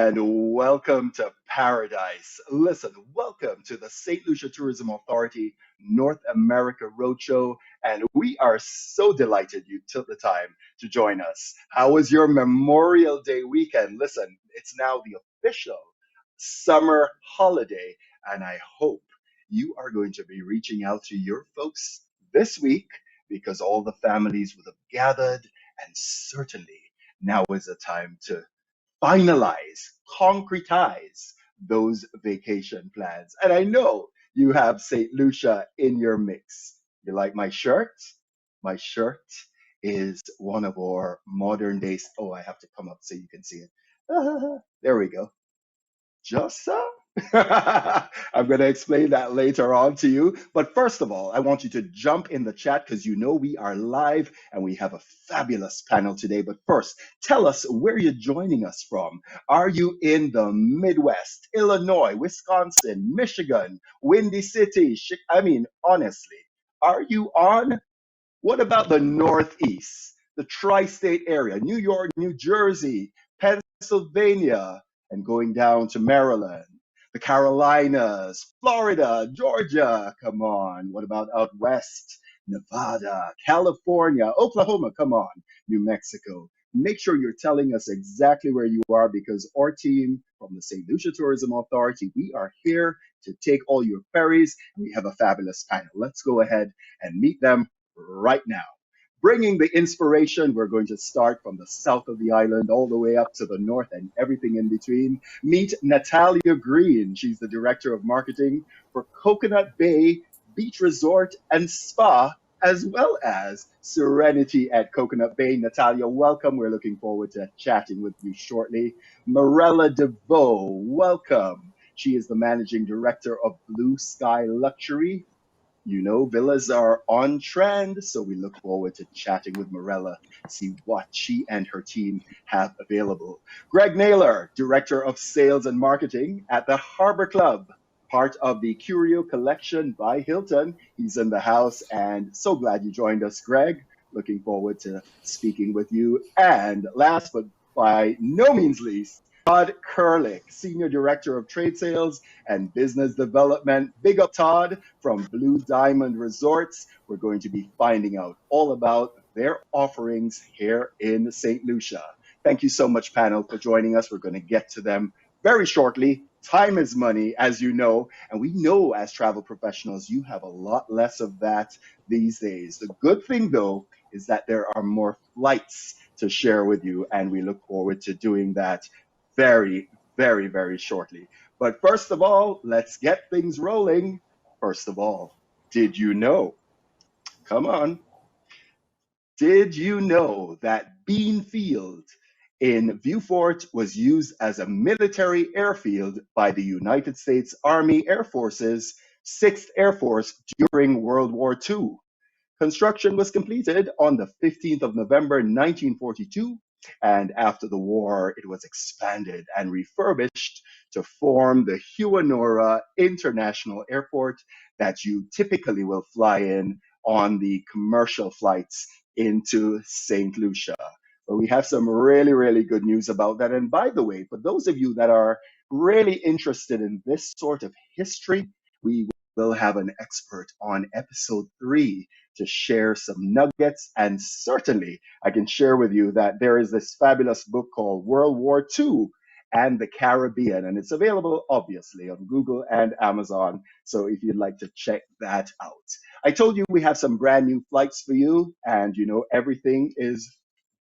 and welcome to paradise. Listen, welcome to the St. Lucia Tourism Authority North America Roadshow, and we are so delighted you took the time to join us. How was your Memorial Day weekend? Listen, it's now the official summer holiday, and I hope you are going to be reaching out to your folks this week because all the families would have gathered, and certainly now is the time to finalize, concretize those vacation plans. And I know you have St. Lucia in your mix. You like my shirt? My shirt is one of our modern days. Oh, I have to come up so you can see it. There we go. Just so? I'm going to explain that later on to you. But first of all, I want you to jump in the chat because you know we are live and we have a fabulous panel today. But first, tell us where you're joining us from. Are you in the Midwest, Illinois, Wisconsin, Michigan, Windy City? I mean, honestly, are you on? What about the Northeast, the tri state area, New York, New Jersey, Pennsylvania, and going down to Maryland, the Carolinas, Florida, Georgia? Come on. What about out west? Nevada, California, Oklahoma, come on, New Mexico. Make sure you're telling us exactly where you are because our team from the St. Lucia Tourism Authority, we are here to take all your queries. We have a fabulous panel. Let's go ahead and meet them right now. Bringing the inspiration, we're going to start from the south of the island all the way up to the north and everything in between. Meet Natalia Green. She's the Director of Marketing for Coconut Bay Beach Resort and Spa, as well as Serenity at Coconut Bay. Natalia, welcome. We're looking forward to chatting with you shortly. Morella DeVoe, welcome. She is the Managing Director of Blue Sky Luxury. You know, villas are on trend, so we look forward to chatting with Morella, see what she and her team have available. Greg Naylor, Director of Sales and Marketing at the Harbor Club, part of the Curio Collection by Hilton. He's in the house, and so glad you joined us, Greg. Looking forward to speaking with you. And last but by no means least, Todd Kurlick, Senior Director of Trade Sales and Business Development. Big up, Todd, from Blue Diamond Resorts. We're going to be finding out all about their offerings here in St. Lucia. Thank you so much, panel, for joining us. We're going to get to them very shortly. Time is money, as you know, and we know as travel professionals, you have a lot less of that these days. The good thing, though, is that there are more flights to share with you, and we look forward to doing that very shortly. But first of all, let's get things rolling. First of all, did you know? Come on. Did you know that Bean Field in Viewfort was used as a military airfield by the United States Army Air Force's 6th Air Force during World War II? Construction was completed on the 15th of November 1942, and after the war, it was expanded and refurbished to form the Huanora International Airport that you typically will fly in on the commercial flights into St. Lucia. But we have some really good news about that. And by the way, for those of you that are really interested in this sort of history, we will have an expert on episode 3 to share some nuggets. And certainly, I can share with you that there is this fabulous book called World War II and the Caribbean, and it's available obviously on Google and Amazon. So if you'd like to check that out, I told you we have some brand new flights for you, and you know, everything is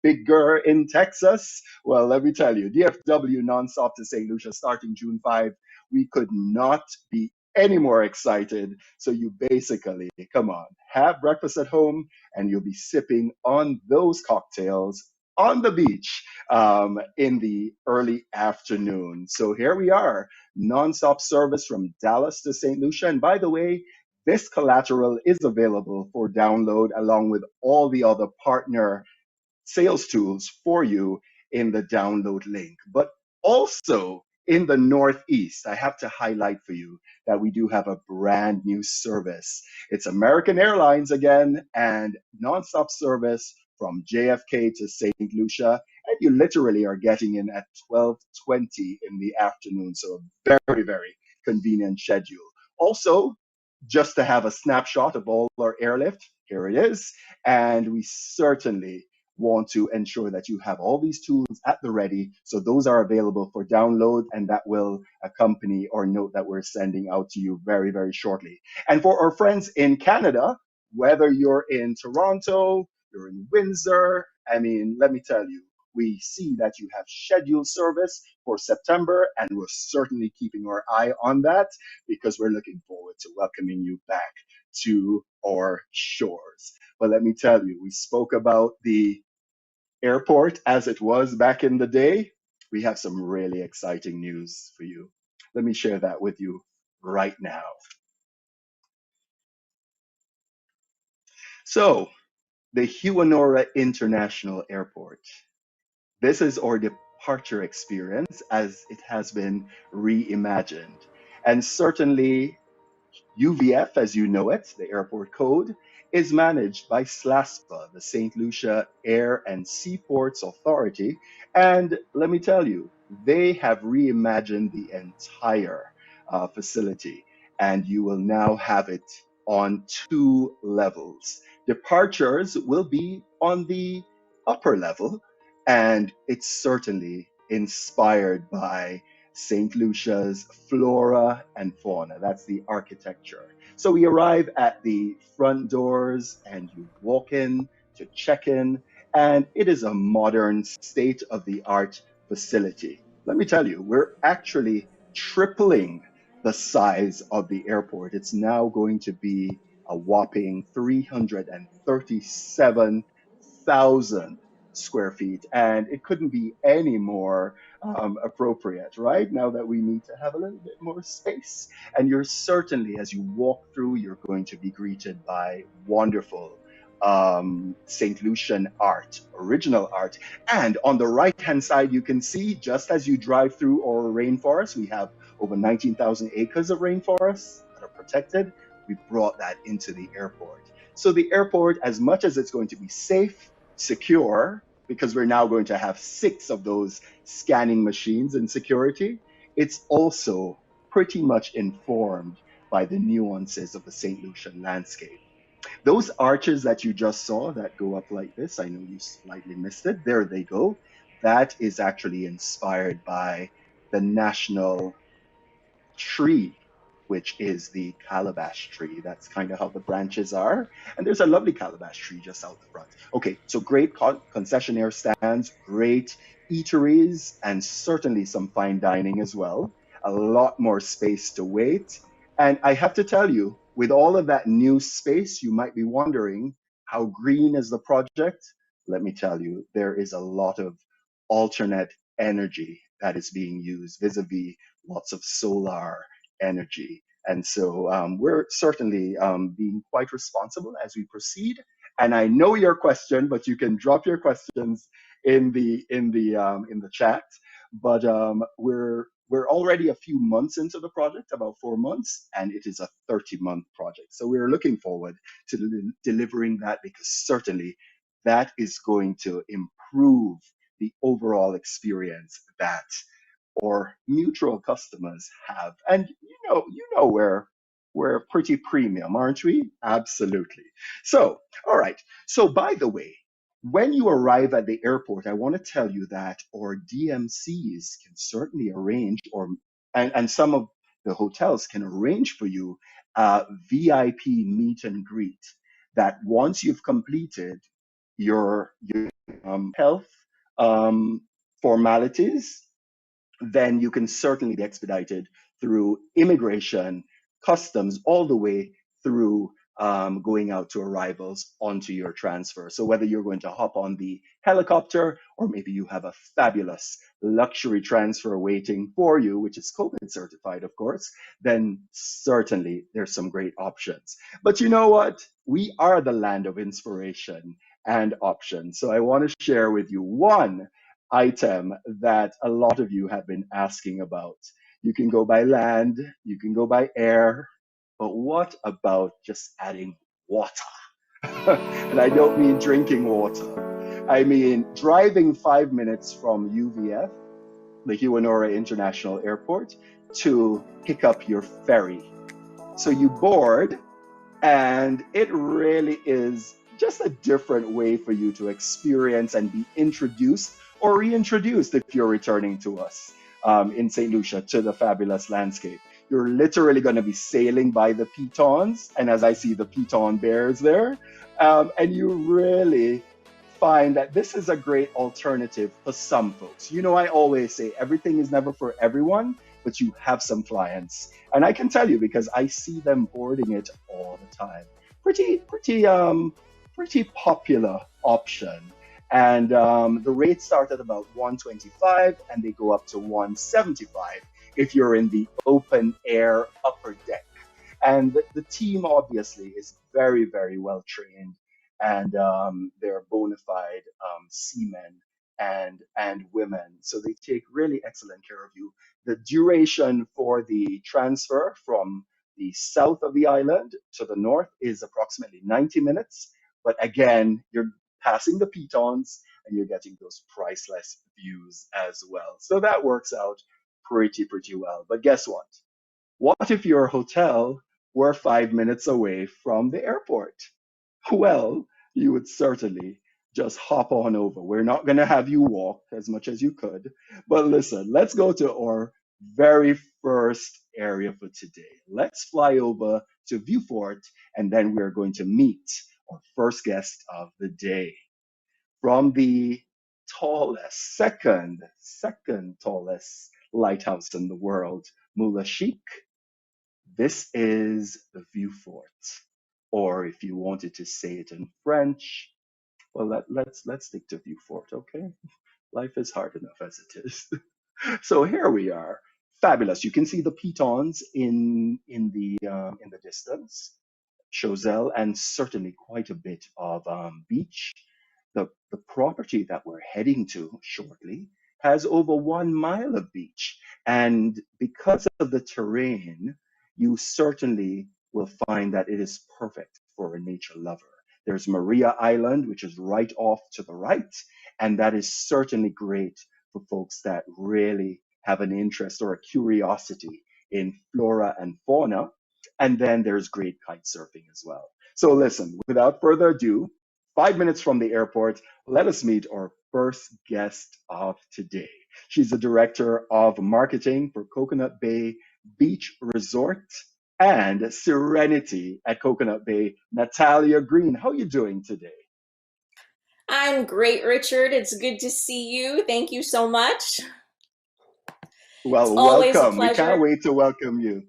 bigger in Texas. Well, let me tell you, DFW nonstop to St. Lucia starting June 5. We could not be any more excited. So you basically, come on, have breakfast at home and you'll be sipping on those cocktails on the beach in the early afternoon. So here we are, nonstop service from Dallas to St. Lucia. And by the way, this collateral is available for download along with all the other partner sales tools for you in the download link. But also in the Northeast, I have to highlight for you that we do have a brand new service. It's American Airlines again, and nonstop service from JFK to St. Lucia. and you literally are getting in at 12:20 in the afternoon. So a very, very convenient schedule. Also, just to have a snapshot of all our airlift, here it is. And we certainly want to ensure that you have all these tools at the ready. So those are available for download, and that will accompany our note that we're sending out to you very, very shortly. And for our friends in Canada, whether you're in Toronto, you're in Windsor, I mean, let me tell you, we see that you have scheduled service for September, and we're certainly keeping our eye on that because we're looking forward to welcoming you back to our shores. But let me tell you, we spoke about the airport as it was back in the day. We have some really exciting news for you. Let me share that with you right now. So, the Huonora International Airport. This is our departure experience as it has been reimagined. And certainly UVF, as you know it, the airport code, is managed by SLASPA, the Saint Lucia Air and Seaports Authority. And let me tell you, they have reimagined the entire facility, and you will now have it on two levels. Departures will be on the upper level, and it's certainly inspired by St. Lucia's flora and fauna. That's the architecture. So we arrive at the front doors and you walk in to check in, and it is a modern, state of the art facility. Let me tell you, we're actually tripling the size of the airport. It's now going to be a whopping 337,000 square feet, and it couldn't be any more appropriate, right? Now that we need to have a little bit more space. And you're certainly, as you walk through, you're going to be greeted by wonderful St. Lucian art, original art. And on the right hand side, you can see just as you drive through our rainforest, we have over 19,000 acres of rainforests that are protected. We brought that into the airport. So the airport, as much as it's going to be safe, secure, because we're now going to have 6 of those scanning machines in security, it's also pretty much informed by the nuances of the St. Lucian landscape. Those arches that you just saw that go up like this, I know you slightly missed it. There they go. That is actually inspired by the national tree, which is the calabash tree. That's kind of how the branches are. And there's a lovely calabash tree just out the front. Okay, so great concessionaire stands, great eateries, and certainly some fine dining as well. A lot more space to wait. And I have to tell you, with all of that new space, you might be wondering how green is the project? Let me tell you, there is a lot of alternate energy that is being used vis-a-vis lots of solar energy. And so we're certainly being quite responsible as we proceed. And I know your question, but you can drop your questions in the chat. But we're already a few months into the project, about 4 months, and it is a 30-month project. So we're looking forward to delivering that because certainly that is going to improve the overall experience that or mutual customers have. And you know we're pretty premium, aren't we? Absolutely. So, all right. So by the way, when you arrive at the airport, I want to tell you that our DMCs can certainly arrange and some of the hotels can arrange for you a VIP meet and greet that once you've completed your health um, formalities, then you can certainly be expedited through immigration, customs, all the way through going out to arrivals onto your transfer. So whether you're going to hop on the helicopter or maybe you have a fabulous luxury transfer waiting for you, which is COVID certified, of course, then certainly there's some great options. But you know what? We are the land of inspiration and options. So I want to share with you one item that a lot of you have been asking about. You can go by land, you can go by air, but what about just adding water? And I don't mean drinking water. I mean, driving 5 minutes from UVF, the Hiwanora International Airport, to pick up your ferry. So you board, and it really is just a different way for you to experience and be introduced or reintroduced if you're returning to us in St. Lucia to the fabulous landscape. You're literally going to be sailing by the pitons, and as I see the piton bears there, and you really find that this is a great alternative for some folks. You know, I always say everything is never for everyone, but you have some clients, and I can tell you because I see them boarding it all the time. Pretty popular option, and the rates start at about 125, and they go up to 175 if you're in the open air upper deck. And the team obviously is very, very well trained, and they're bona fide seamen and women. So they take really excellent care of you. The duration for the transfer from the south of the island to the north is approximately 90 minutes. But again, you're passing the pitons and you're getting those priceless views as well. So that works out pretty well. But guess what? What if your hotel were 5 minutes away from the airport? Well, you would certainly just hop on over. We're not going to have you walk as much as you could. But listen, let's go to our very first area for today. Let's fly over to Viewfort, and then we're going to meet our first guest of the day from the tallest, second tallest lighthouse in the world, Mula Chic. This is the Viewfort, or if you wanted to say it in French, well, let's stick to Viewfort, okay? Life is hard enough as it is. So here we are, fabulous. You can see the pitons in the distance, Choiseul, and certainly quite a bit of beach. The property that we're heading to shortly has over 1 mile of beach, and because of the terrain, you certainly will find that it is perfect for a nature lover. There's Maria Island, which is right off to the right, and that is certainly great for folks that really have an interest or a curiosity in flora and fauna. And then there's great kite surfing as well. So listen, without further ado, 5 minutes from the airport, let us meet our first guest of today. She's the director of marketing for Coconut Bay Beach Resort and Serenity at Coconut Bay, Natalia Green. How are you doing today? I'm great, Richard. It's good to see you. Thank you so much. It's Well, always a welcome. We pleasure. can't wait to welcome you.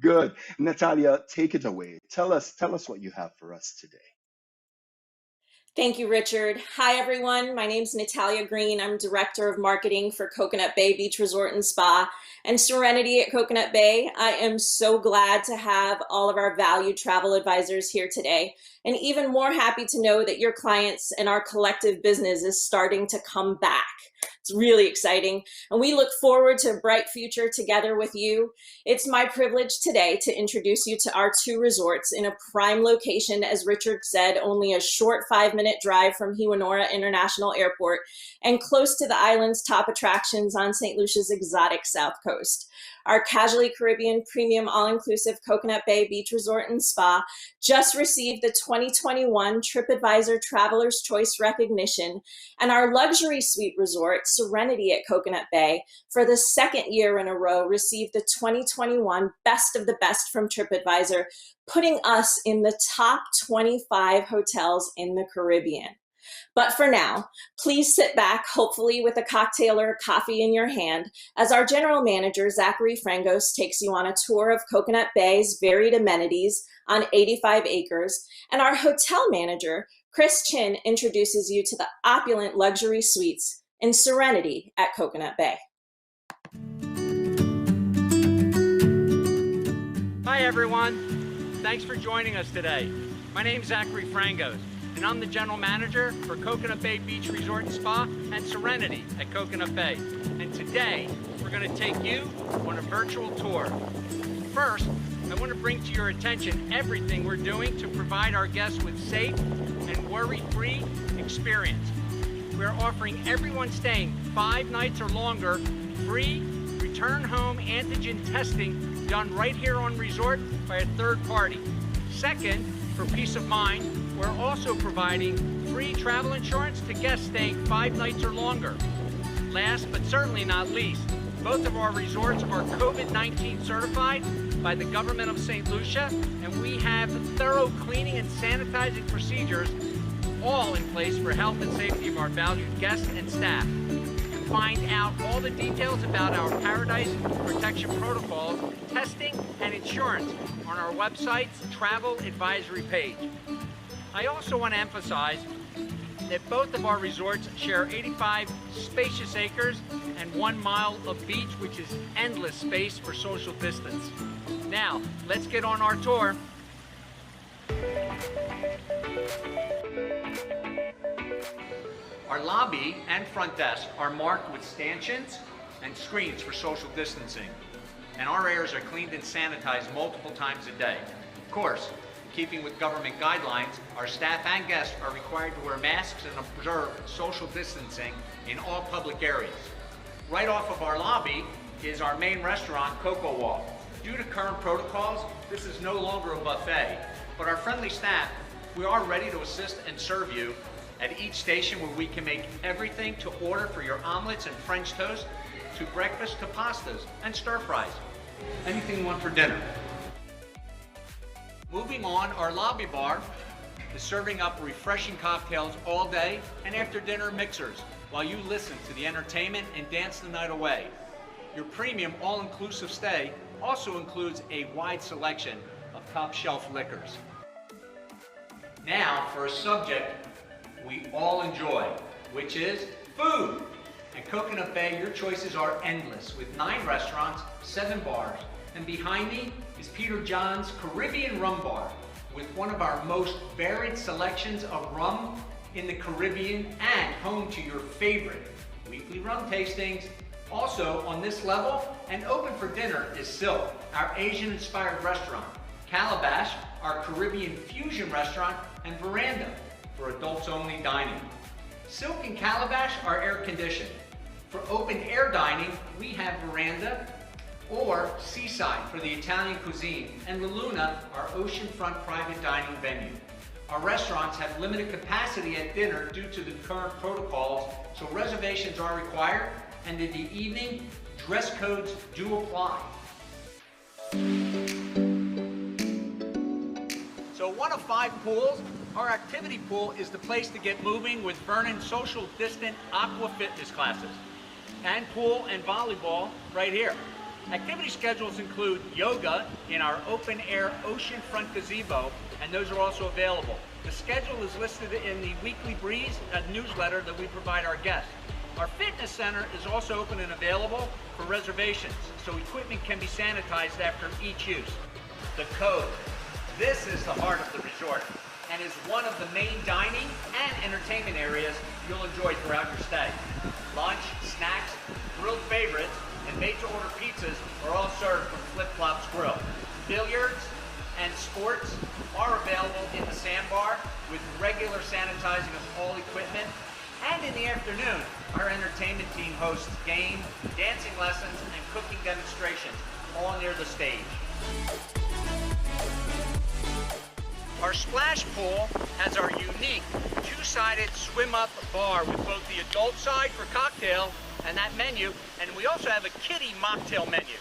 Good. Natalia, take it away. Tell us what you have for us today. Thank you, Richard. Hi, everyone. My name's Natalia Green. I'm Director of Marketing for Coconut Bay Beach Resort and Spa and Serenity at Coconut Bay. I am so glad to have all of our valued travel advisors here today, and even more happy to know that your clients and our collective business is starting to come back. It's really exciting, and we look forward to a bright future together with you. It's my privilege today to introduce you to our two resorts in a prime location, as Richard said, only a short 5-minute drive from Hiwanora International Airport and close to the island's top attractions on St. Lucia's exotic south coast. Our Casually Caribbean Premium All-Inclusive Coconut Bay Beach Resort and Spa just received the 2021 TripAdvisor Traveler's Choice recognition, and our luxury suite resort, Serenity at Coconut Bay, for the second year in a row received the 2021 Best of the Best from TripAdvisor, putting us in the top 25 hotels in the Caribbean. But for now, please sit back, hopefully with a cocktail or a coffee in your hand, as our general manager, Zachary Frangos, takes you on a tour of Coconut Bay's varied amenities on 85 acres, and our hotel manager, Chris Chin, introduces you to the opulent luxury suites in Serenity at Coconut Bay. Hi, everyone. Thanks for joining us today. My name's Zachary Frangos, and I'm the General Manager for Coconut Bay Beach Resort and Spa and Serenity at Coconut Bay. And today, we're going to take you on a virtual tour. First, I want to bring to your attention everything we're doing to provide our guests with safe, and worry-free experience. We're offering everyone staying 5 nights or longer free return home antigen testing done right here on resort by a third party. Second, for peace of mind, we're also providing free travel insurance to guests staying 5 nights or longer. Last but certainly not least, both of our resorts are COVID-19 certified by the government of Saint Lucia, and we have thorough cleaning and sanitizing procedures all in place for health and safety of our valued guests and staff. You can find out all the details about our Paradise protection protocols, testing, and insurance on our website's travel advisory page. I also want to emphasize that both of our resorts share 85 spacious acres and 1 mile of beach, which is endless space for social distance. Now, let's get on our tour. Our lobby and front desk are marked with stanchions and screens for social distancing, and our areas are cleaned and sanitized multiple times a day. Of course, in keeping with government guidelines, our staff and guests are required to wear masks and observe social distancing in all public areas. Right off of our lobby is our main restaurant, Cocoa Wall. Due to current protocols, this is no longer a buffet, but our friendly staff, we are ready to assist and serve you at each station, where we can make everything to order for your omelets and French toast, to breakfast to pastas and stir fries. Anything you want for dinner. Moving on, our lobby bar is serving up refreshing cocktails all day and after dinner mixers while you listen to the entertainment and dance the night away. Your premium all-inclusive stay also includes a wide selection of top-shelf liquors. Now for a subject we all enjoy, which is food. At Coconut Bay, your choices are endless, with 9 restaurants, 7 bars, and behind me is Peter John's Caribbean Rum Bar, with one of our most varied selections of rum in the Caribbean and home to your favorite weekly rum tastings. Also on this level and open for dinner is Silk, our Asian-inspired restaurant, Calabash, our Caribbean fusion restaurant, and Veranda for adults-only dining. Silk and Calabash are air-conditioned. For open-air dining, we have Veranda or Seaside for the Italian cuisine, and La Luna, our oceanfront private dining venue. Our restaurants have limited capacity at dinner due to the current protocols, so reservations are required, and in the evening, dress codes do apply. So one of 5 pools, our activity pool is the place to get moving with Vernon's social distant aqua fitness classes, and pool and volleyball right here. Activity schedules include yoga in our open-air oceanfront gazebo, and those are also available. The schedule is listed in the Weekly Breeze newsletter that we provide our guests. Our fitness center is also open and available for reservations, so equipment can be sanitized after each use. The Cove. This is the heart of the resort and is one of the main dining and entertainment areas you'll enjoy throughout your stay. Lunch, snacks, grilled favorites, and made-to-order pizzas are all served from Flip Flops Grill. Billiards and sports are available in the sandbar with regular sanitizing of all equipment. And in the afternoon, our entertainment team hosts game, dancing lessons, and cooking demonstrations, all near the stage. Our splash pool has our unique 2-sided swim-up bar with both the adult side for cocktail and that menu, and we also have a kiddie mocktail menu.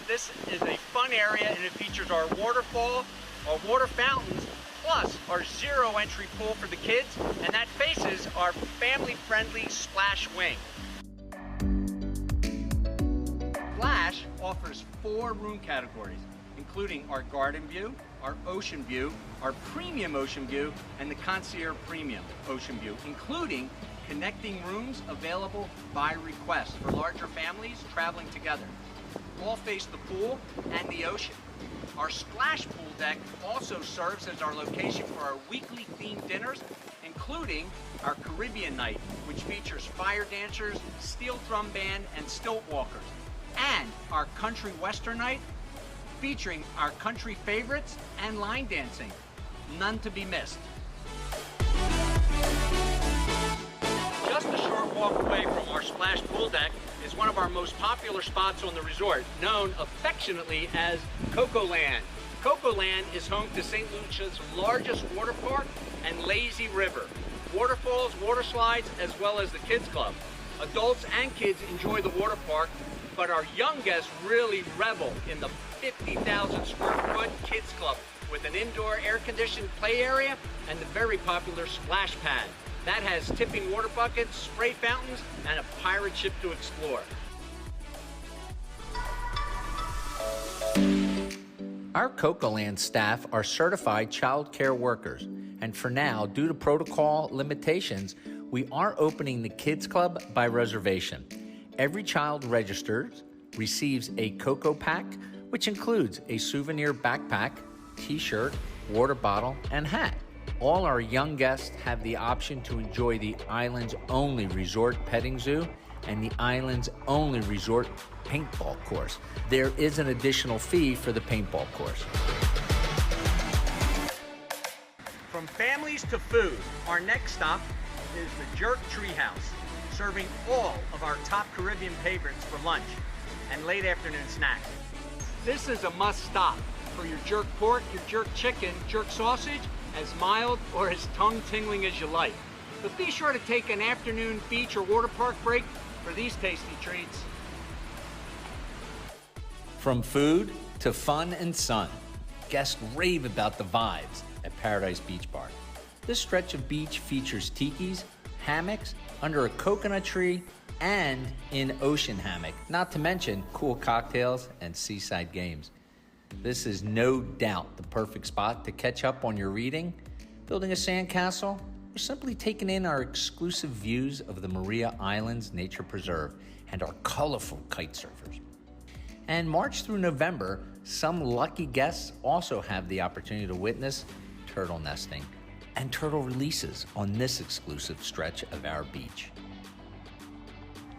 This is a fun area, and it features our waterfall, our water fountains, plus our 0 entry pool for the kids, and that faces our family-friendly splash wing. Splash offers 4 room categories, including our garden view, our ocean view, our premium ocean view, and the concierge premium ocean view, including connecting rooms available by request for larger families traveling together. All face the pool and the ocean. Our splash pool deck also serves as our location for our weekly themed dinners, including our Caribbean night, which features fire dancers, steel drum band, and stilt walkers, and our country western night, featuring our country favorites and line dancing. None to be missed. walk away from our splash pool deck is one of our most popular spots on the resort, known affectionately as Coco Land. Coco Land is home to Saint Lucia's largest water park and lazy river, waterfalls, water slides, as well as the kids club. Adults and kids enjoy the water park, but our young guests really revel in the 50,000 square foot kids club with an indoor air-conditioned play area and the very popular splash pad. That has tipping water buckets, spray fountains, and a pirate ship to explore. Our Cocoland staff are certified child care workers, and for now, due to protocol limitations, we are opening the Kids Club by reservation. Every child registered receives a Coco Pack, which includes a souvenir backpack, t-shirt, water bottle, and hat. All our young guests have the option to enjoy the island's only resort petting zoo and the island's only resort paintball course. There is an additional fee for the paintball course. From families to food, our next stop is the Jerk Treehouse, serving all of our top Caribbean favorites for lunch and late afternoon snacks. This is a must stop for your jerk pork, your jerk chicken, jerk sausage, as mild or as tongue-tingling as you like. But be sure to take an afternoon beach or water park break for these tasty treats. From food to fun and sun, guests rave about the vibes at Paradise Beach Bar. This stretch of beach features tikis, hammocks, under a coconut tree, and in ocean hammock, not to mention cool cocktails and seaside games. This is no doubt the perfect spot to catch up on your reading, building a sandcastle, or simply taking in our exclusive views of the Maria Islands Nature Preserve and our colorful kite surfers. And March through November, some lucky guests also have the opportunity to witness turtle nesting and turtle releases on this exclusive stretch of our beach.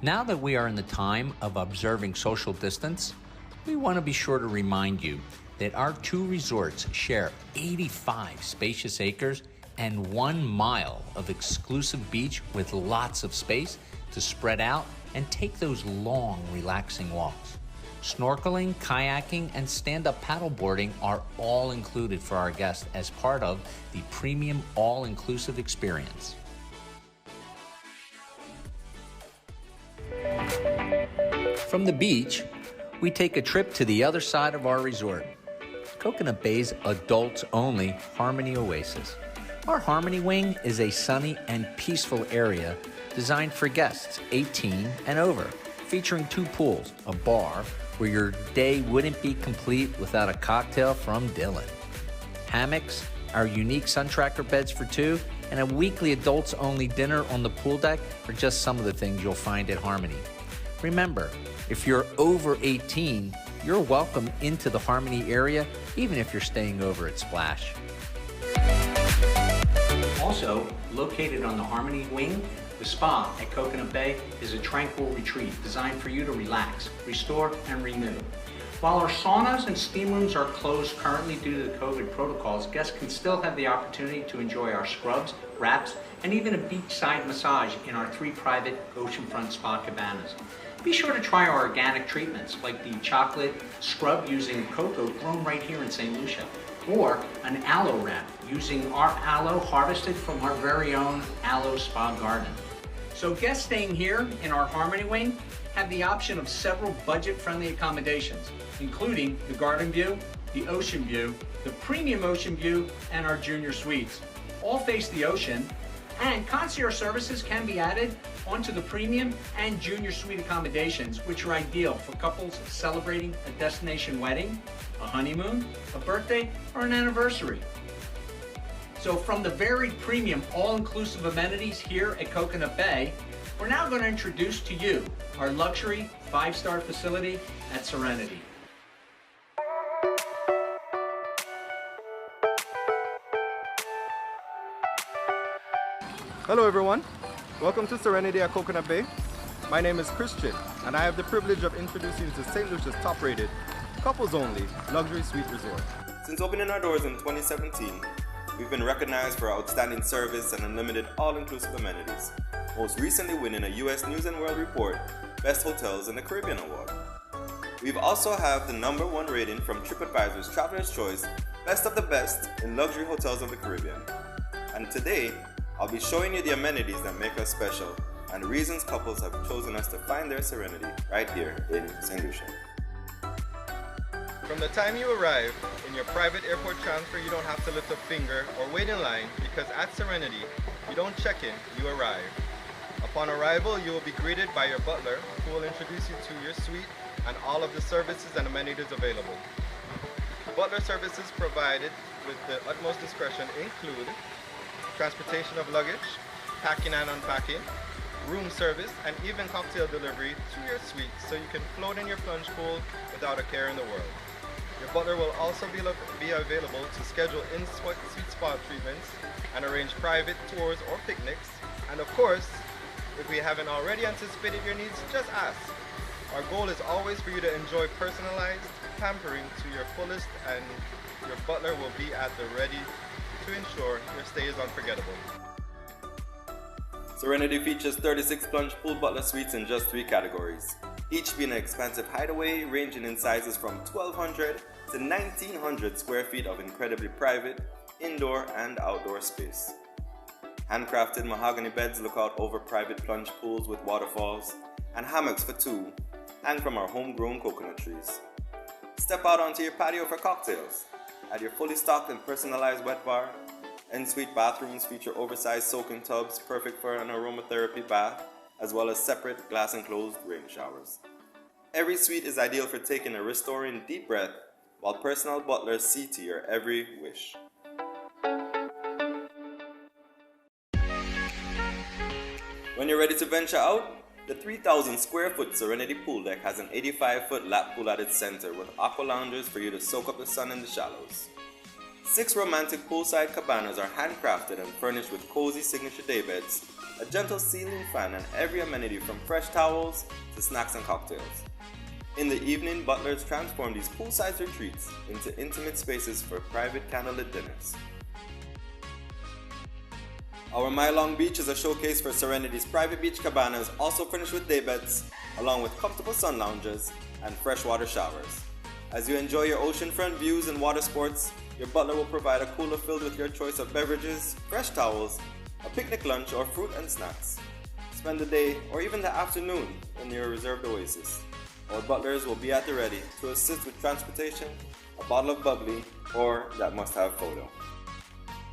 Now that we are in the time of observing social distance, we want to be sure to remind you that our two resorts share 85 spacious acres and 1 mile of exclusive beach with lots of space to spread out and take those long, relaxing walks. Snorkeling, kayaking, and stand-up paddleboarding are all included for our guests as part of the premium all-inclusive experience. From the beach, we take a trip to the other side of our resort, Coconut Bay's adults-only Harmony Oasis. Our Harmony Wing is a sunny and peaceful area designed for guests 18 and over, featuring 2 pools, a bar where your day wouldn't be complete without a cocktail from Dylan, hammocks, our unique sun tracker beds for 2, and a weekly adults-only dinner on the pool deck are just some of the things you'll find at Harmony. Remember, if you're over 18, you're welcome into the Harmony area, even if you're staying over at Splash. Also, located on the Harmony Wing, the spa at Coconut Bay is a tranquil retreat designed for you to relax, restore, and renew. While our saunas and steam rooms are closed currently due to the COVID protocols, guests can still have the opportunity to enjoy our scrubs, wraps, and even a beachside massage in our 3 private oceanfront spa cabanas. Be sure to try our organic treatments like the chocolate scrub using cocoa grown right here in Saint Lucia, or an aloe wrap using our aloe harvested from our very own aloe spa garden. So guests staying here in our Harmony Wing have the option of several budget-friendly accommodations, including the garden view, the ocean view, the premium ocean view, and our junior suites. All face the ocean, and concierge services can be added onto the premium and junior suite accommodations, which are ideal for couples celebrating a destination wedding, a honeymoon, a birthday, or an anniversary. So from the very premium all-inclusive amenities here at Coconut Bay, we're now going to introduce to you our luxury 5-star facility at Serenity. Hello everyone, welcome to Serenity at Coconut Bay. My name is Christian and I have the privilege of introducing you to St. Lucia's top-rated, couples-only luxury suite resort. Since opening our doors in 2017, we've been recognized for our outstanding service and unlimited all-inclusive amenities, most recently winning a U.S. News & World Report Best Hotels in the Caribbean Award. We've also have the #1 rating from TripAdvisor's Traveler's Choice Best of the Best in Luxury Hotels of the Caribbean. And today, I'll be showing you the amenities that make us special and the reasons couples have chosen us to find their serenity right here in Saint Lucia. From the time you arrive in your private airport transfer, you don't have to lift a finger or wait in line, because at Serenity, you don't check in, you arrive. Upon arrival, you will be greeted by your butler, who will introduce you to your suite and all of the services and amenities available. Butler services provided with the utmost discretion include transportation of luggage, packing and unpacking, room service, and even cocktail delivery to your suite, so you can float in your plunge pool without a care in the world. Your butler will also be available to schedule in-suite spa treatments and arrange private tours or picnics. And of course, if we haven't already anticipated your needs, just ask. Our goal is always for you to enjoy personalized pampering to your fullest, and your butler will be at the ready to ensure your stay is unforgettable. Serenity features 36 plunge pool butler suites in just 3 categories, each being an expansive hideaway ranging in sizes from 1,200 to 1,900 square feet of incredibly private indoor and outdoor space. Handcrafted mahogany beds look out over private plunge pools with waterfalls, and hammocks for 2 hang from our homegrown coconut trees. Step out onto your patio for cocktails. At your fully stocked and personalized wet bar, en-suite bathrooms feature oversized soaking tubs perfect for an aromatherapy bath, as well as separate glass-enclosed rain showers. Every suite is ideal for taking a restoring deep breath, while personal butlers see to your every wish. When you're ready to venture out, the 3,000 square foot Serenity pool deck has an 85-foot lap pool at its center with aqua loungers for you to soak up the sun in the shallows. 6 romantic poolside cabanas are handcrafted and furnished with cozy signature daybeds, a gentle ceiling fan, and every amenity from fresh towels to snacks and cocktails. In the evening, butlers transform these poolside retreats into intimate spaces for private candlelit dinners. Our mile-long beach is a showcase for Serenity's private beach cabanas, also furnished with daybeds, along with comfortable sun lounges and freshwater showers. As you enjoy your oceanfront views and water sports, your butler will provide a cooler filled with your choice of beverages, fresh towels, a picnic lunch, or fruit and snacks. Spend the day or even the afternoon in your reserved oasis. Our butlers will be at the ready to assist with transportation, a bottle of bubbly, or that must-have photo.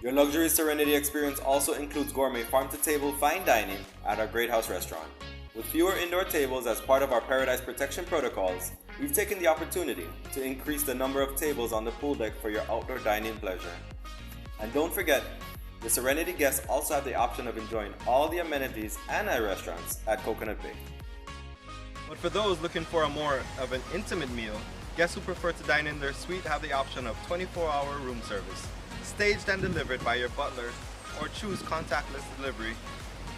Your luxury Serenity experience also includes gourmet farm-to-table fine dining at our Great House restaurant. With fewer indoor tables as part of our Paradise Protection protocols, we've taken the opportunity to increase the number of tables on the pool deck for your outdoor dining pleasure. And don't forget, the Serenity guests also have the option of enjoying all the amenities and our restaurants at Coconut Bay. But for those looking for a more of an intimate meal, guests who prefer to dine in their suite have the option of 24-hour room service, staged and delivered by your butler, or choose contactless delivery.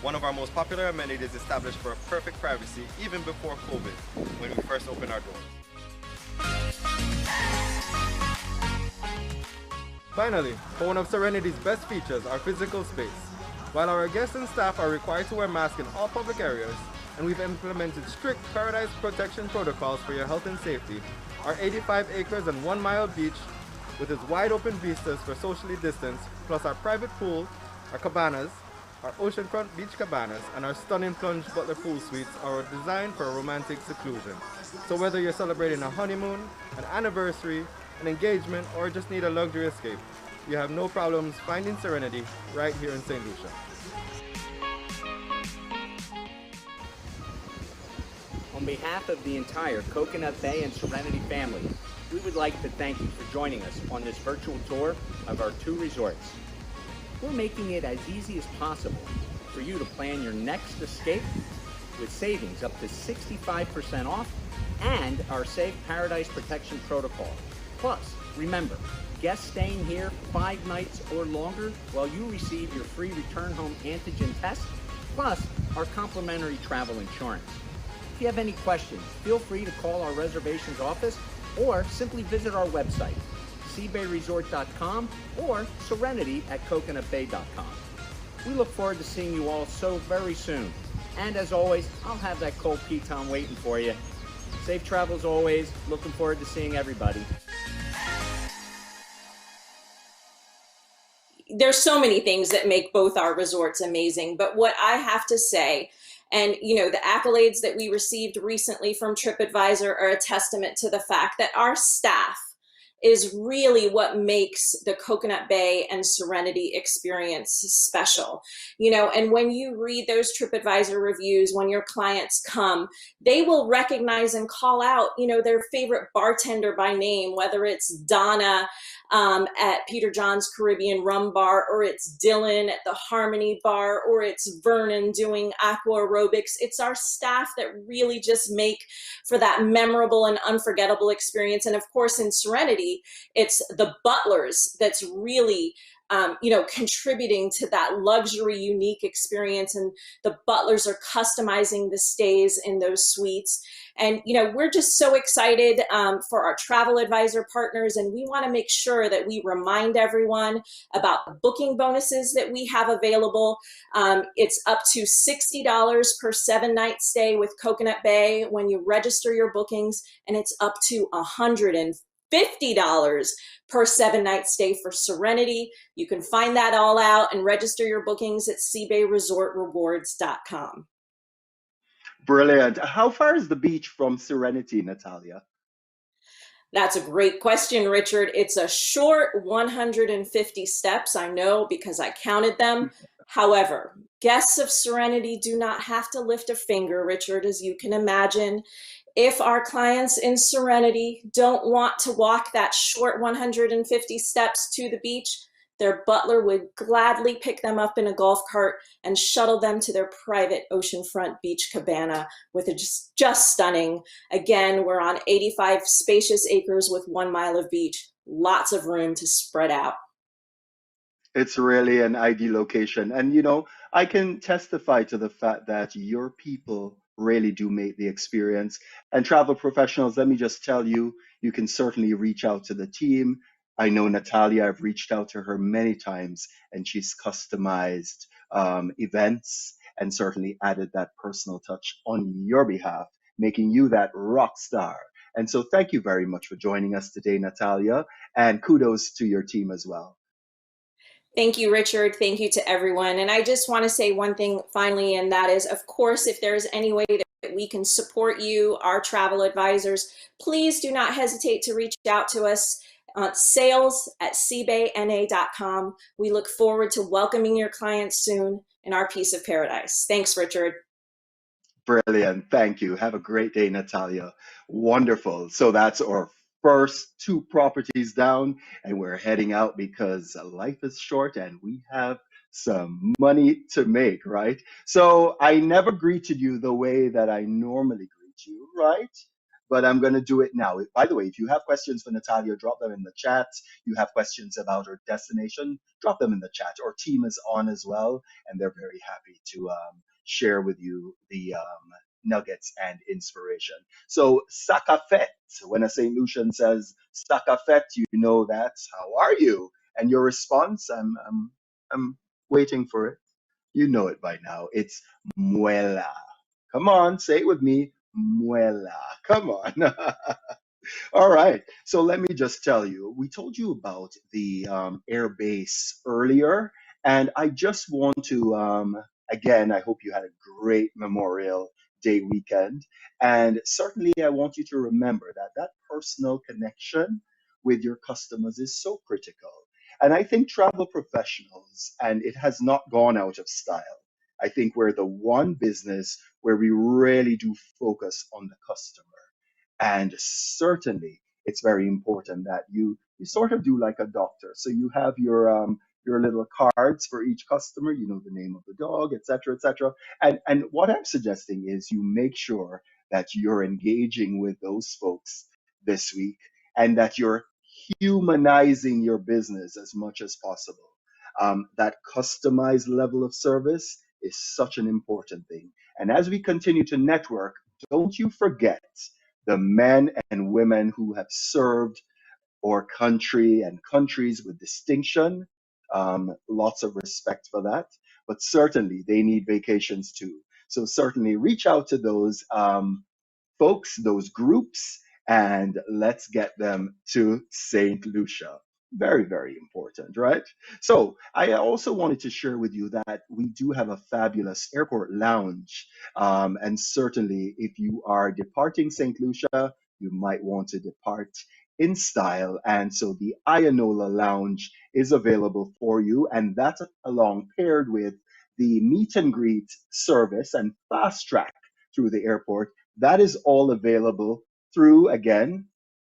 One of our most popular amenities established for perfect privacy even before COVID, when we first opened our doors. Finally, for one of Serenity's best features, our physical space. While our guests and staff are required to wear masks in all public areas, and we've implemented strict Paradise Protection protocols for your health and safety, our 85 acres and 1 mile beach with its wide open vistas for socially distanced, plus our private pool, our cabanas, our oceanfront beach cabanas, and our stunning plunge butler pool suites are designed for romantic seclusion. So whether you're celebrating a honeymoon, an anniversary, an engagement, or just need a luxury escape, you have no problems finding Serenity right here in Saint Lucia. On behalf of the entire Coconut Bay and Serenity family, we would like to thank you for joining us on this virtual tour of our 2 resorts. We're making it as easy as possible for you to plan your next escape with savings up to 65% off and our Safe Paradise Protection Protocol. Plus, remember, guests staying here 5 nights or longer while you receive your free return home antigen test, plus our complimentary travel insurance. If you have any questions, feel free to call our reservations office or simply visit our website, seabayresort.com or Serenity at coconutbay.com. We look forward to seeing you all so very soon. And as always, I'll have that cold piton waiting for you. Safe travels always. Looking forward to seeing everybody. There's so many things that make both our resorts amazing, but what I have to say, and the accolades that we received recently from TripAdvisor are a testament to the fact that our staff is really what makes the Coconut Bay and Serenity experience special. And when you read those TripAdvisor reviews, when your clients come, they will recognize and call out, their favorite bartender by name, whether it's Donna at Peter John's Caribbean Rum Bar, or it's Dylan at the Harmony Bar, or it's Vernon doing aqua aerobics. It's our staff that really just make for that memorable and unforgettable experience. And of course, in Serenity, it's the butlers that's really contributing to that luxury, unique experience. And the butlers are customizing the stays in those suites. And, we're just so excited for our travel advisor partners. And we want to make sure that we remind everyone about the booking bonuses that we have available. It's up to $60 per 7-night stay with Coconut Bay when you register your bookings. And it's up to $150 per 7-night stay for Serenity. You can find that all out and register your bookings at seabayresortrewards.com. Brilliant. How far is the beach from Serenity, Natalia? That's a great question, Richard. It's a short 150 steps, I know, because I counted them. However, guests of Serenity do not have to lift a finger, Richard, as you can imagine. If our clients in Serenity don't want to walk that short 150 steps to the beach, their butler would gladly pick them up in a golf cart and shuttle them to their private oceanfront beach cabana with a just stunning. Again, we're on 85 spacious acres with 1 mile of beach, lots of room to spread out. It's really an ideal location. And, I can testify to the fact that your people really do make the experience. And travel professionals, let me just tell you, you can certainly reach out to the team. I know Natalia, I've reached out to her many times, and she's customized events and certainly added that personal touch on your behalf, making you that rock star. And so thank you very much for joining us today, Natalia, and kudos to your team as well. Thank you, Richard. Thank you to everyone. And I just want to say one thing finally, and that is, of course, if there's any way that we can support you, our travel advisors, please do not hesitate to reach out to us. Sales@seabayna.com. We look forward to welcoming your clients soon in our piece of paradise. Thanks, Richard. Brilliant. Thank you. Have a great day, Natalia. Wonderful. So that's our first 2 properties down, and we're heading out because life is short and we have some money to make, right? So I never greeted you the way that I normally greet you, right? But I'm going to do it now. By the way, if you have questions for Natalia, drop them in the chat. You have questions about her destination, drop them in the chat. Our team is on as well, and they're very happy to share with you the nuggets and inspiration. So, Sakafet, when a Saint Lucian says Sakafet, you know that's how are you? And your response, I'm waiting for it. You know it by now. It's muela. Come on, say it with me. Muela. Come on. All right. So let me just tell you, we told you about the air base earlier, and I just want to, again, I hope you had a great Memorial Day weekend. And certainly, I want you to remember that that personal connection with your customers is so critical. And I think travel professionals, and it has not gone out of style. I think we're the one business where we really do focus on the customer. And certainly, it's very important that you sort of do like a doctor. So you have your little cards for each customer. You know the name of the dog, et cetera, et cetera. And what I'm suggesting is you make sure that you're engaging with those folks this week and that you're humanizing your business as much as possible. That customized level of service is such an important thing. And as we continue to network, don't you forget the men and women who have served or country and countries with distinction. Lots of respect for that. But certainly they need vacations too. So certainly reach out to those folks, those groups, and let's get them to St. Lucia. Very, very important, right? So, I also wanted to share with you that we do have a fabulous airport lounge. And certainly, if you are departing St. Lucia, you might want to depart in style. And so, the Ionola Lounge is available for you, and that's along paired with the meet and greet service and fast track through the airport. That is all available through, again,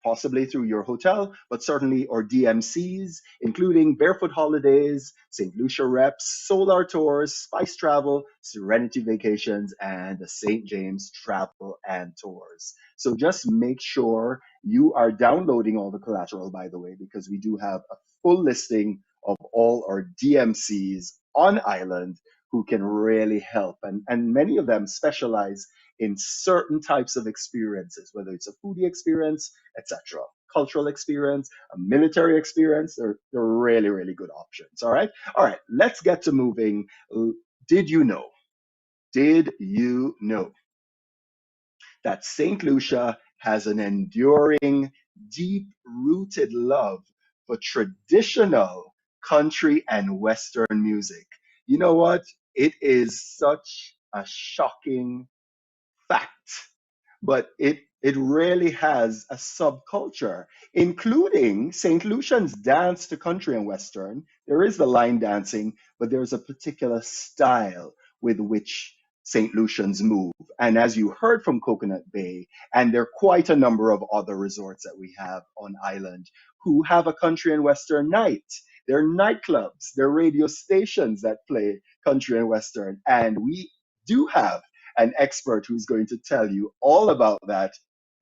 possibly through your hotel, but certainly our DMCs, including Barefoot Holidays, St. Lucia Reps, Solar Tours, Spice Travel, Serenity Vacations, and the St. James Travel and Tours. So just make sure you are downloading all the collateral, by the way, because we do have a full listing of all our DMCs on island who can really help. And many of them specialize in certain types of experiences, whether it's a foodie experience, etc., cultural experience, a military experience. They're really, really good options. All right. All right. Let's get to moving. Did you know? Did you know that St. Lucia has an enduring, deep rooted love for traditional country and Western music? You know what? It is such a shocking fact, but it really has a subculture, including St. Lucians dance to country and Western. There is the line dancing, but there's a particular style with which St. Lucians move. And as you heard from Coconut Bay, and there are quite a number of other resorts that we have on island who have a country and Western night. There are nightclubs, there are radio stations that play country and Western, and we do have an expert who's going to tell you all about that.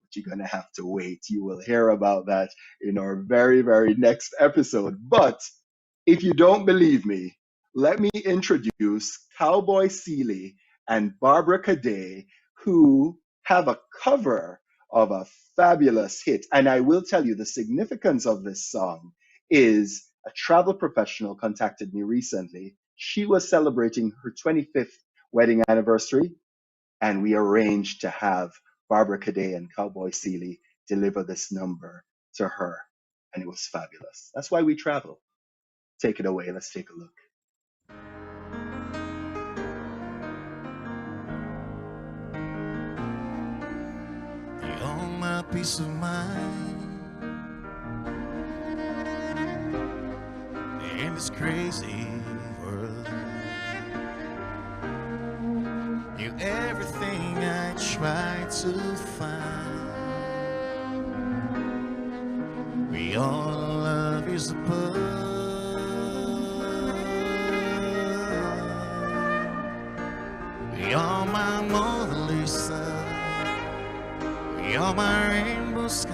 But you're going to have to wait. You will hear about that in our very, very next episode. But if you don't believe me, let me introduce Cowboy Seeley and Barbara Cadet, who have a cover of a fabulous hit. And I will tell you the significance of this song is a travel professional contacted me recently. She was celebrating her 25th wedding anniversary, and we arranged to have Barbara Cadet and Cowboy Seeley deliver this number to her. And it was fabulous. That's why we travel. Take it away. Let's take a look. You're my peace of mind in this crazy world. You're everything I try to find. We all love is a pearl. You're my Mona Lisa. You're my rainbow skies.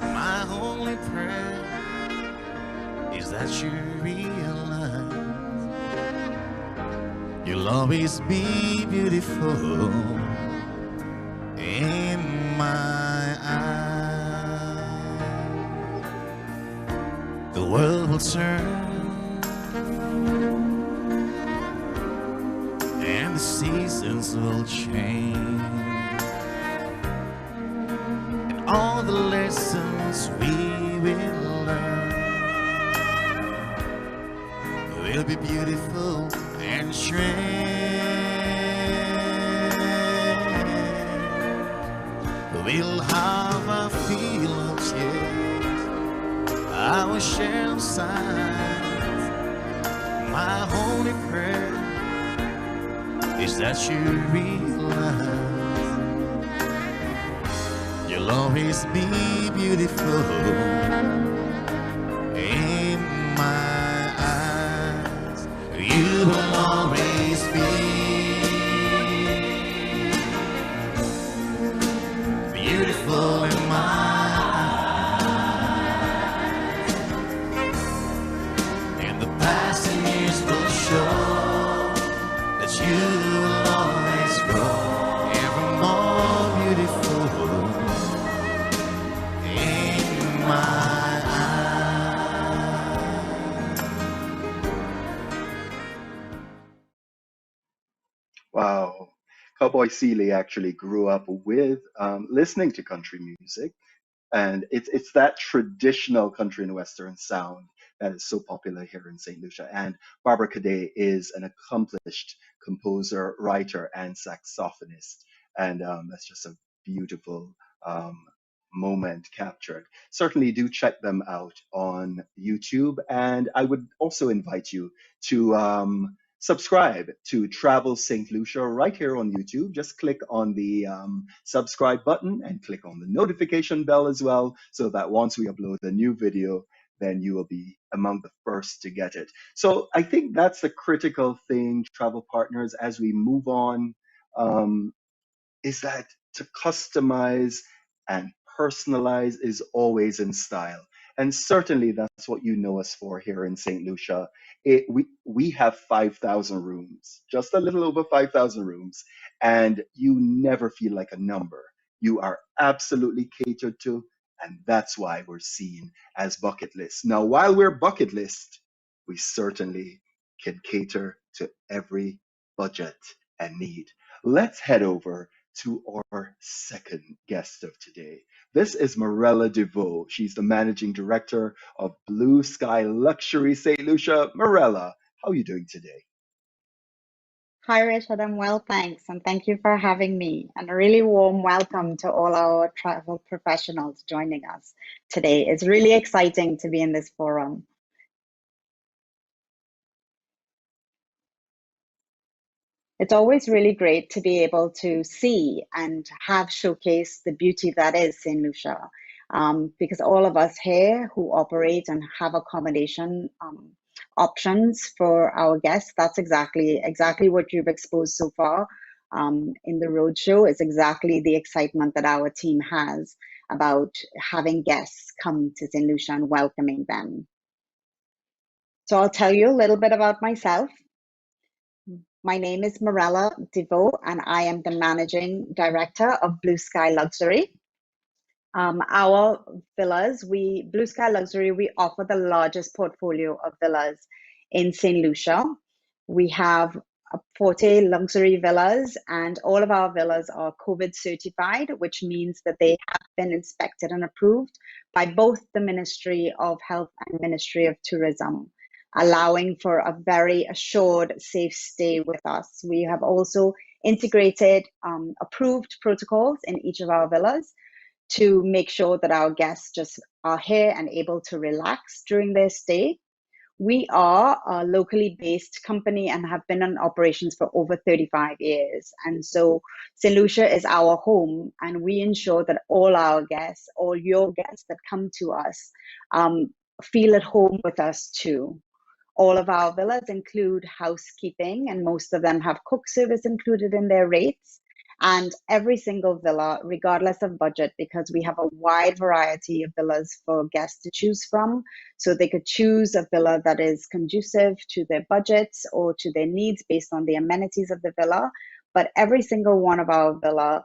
My only prayer is that you realize you'll always be beautiful in my eyes. The world will turn and the seasons will change, and all the lessons we will learn will be beautiful and strange. We'll have our feelings, yes, our share of signs. My only prayer is that you realize you'll always be beautiful in my eyes. You will always be beautiful in my eyes. And the passing years will show that you will always grow ever more beautiful in Wow. Cowboy Seeley actually grew up with listening to country music, and it's that traditional country and western sound that is so popular here in St. Lucia. And Barbara Cadet is an accomplished composer, writer, and saxophonist, and that's just a beautiful um, moment captured. Certainly, do check them out on YouTube, and I would also invite you to. Subscribe to Travel St. Lucia right here on YouTube. Just click on the subscribe button and click on the notification bell as well, so that once we upload a new video, then you will be among the first to get it. So I think that's the critical thing, travel partners, as we move on. Um, is that to customize and personalize is always in style. And certainly that's what you know us for here in St. Lucia. We have 5,000 rooms, just a little over 5,000 rooms, and you never feel like a number. You are absolutely catered to, and that's why we're seen as bucket list. Now, while we're bucket list, we certainly can cater to every budget and need. Let's head over to our second guest of today. This is Morella DeVoe. She's the managing director of Blue Sky Luxury St. Lucia. Morella, how are you doing today? Hi, Richard. I'm well, thanks. And thank you for having me. And a really warm welcome to all our travel professionals joining us today. It's really exciting to be in this forum. It's always really great to be able to see and have showcased the beauty that is St. Lucia, because all of us here who operate and have accommodation options for our guests, that's exactly what you've exposed so far in the roadshow. Is exactly the excitement that our team has about having guests come to St. Lucia and welcoming them. So I'll tell you a little bit about myself. My name is Morella DeVoe, and I am the Managing Director of Blue Sky Luxury. Our villas, Blue Sky Luxury, we offer the largest portfolio of villas in St. Lucia. We have 40 luxury villas, and all of our villas are COVID certified, which means that they have been inspected and approved by both the Ministry of Health and Ministry of Tourism, allowing for a very assured, safe stay with us. We have also integrated approved protocols in each of our villas to make sure that our guests just are here and able to relax during their stay. We are a locally based company and have been in operations for over 35 years. And so St. Lucia is our home, and we ensure that all our guests, all your guests that come to us, feel at home with us too. All of our villas include housekeeping, and most of them have cook service included in their rates. And every single villa, regardless of budget, because we have a wide variety of villas for guests to choose from, so they could choose a villa that is conducive to their budgets or to their needs based on the amenities of the villa. But every single one of our villas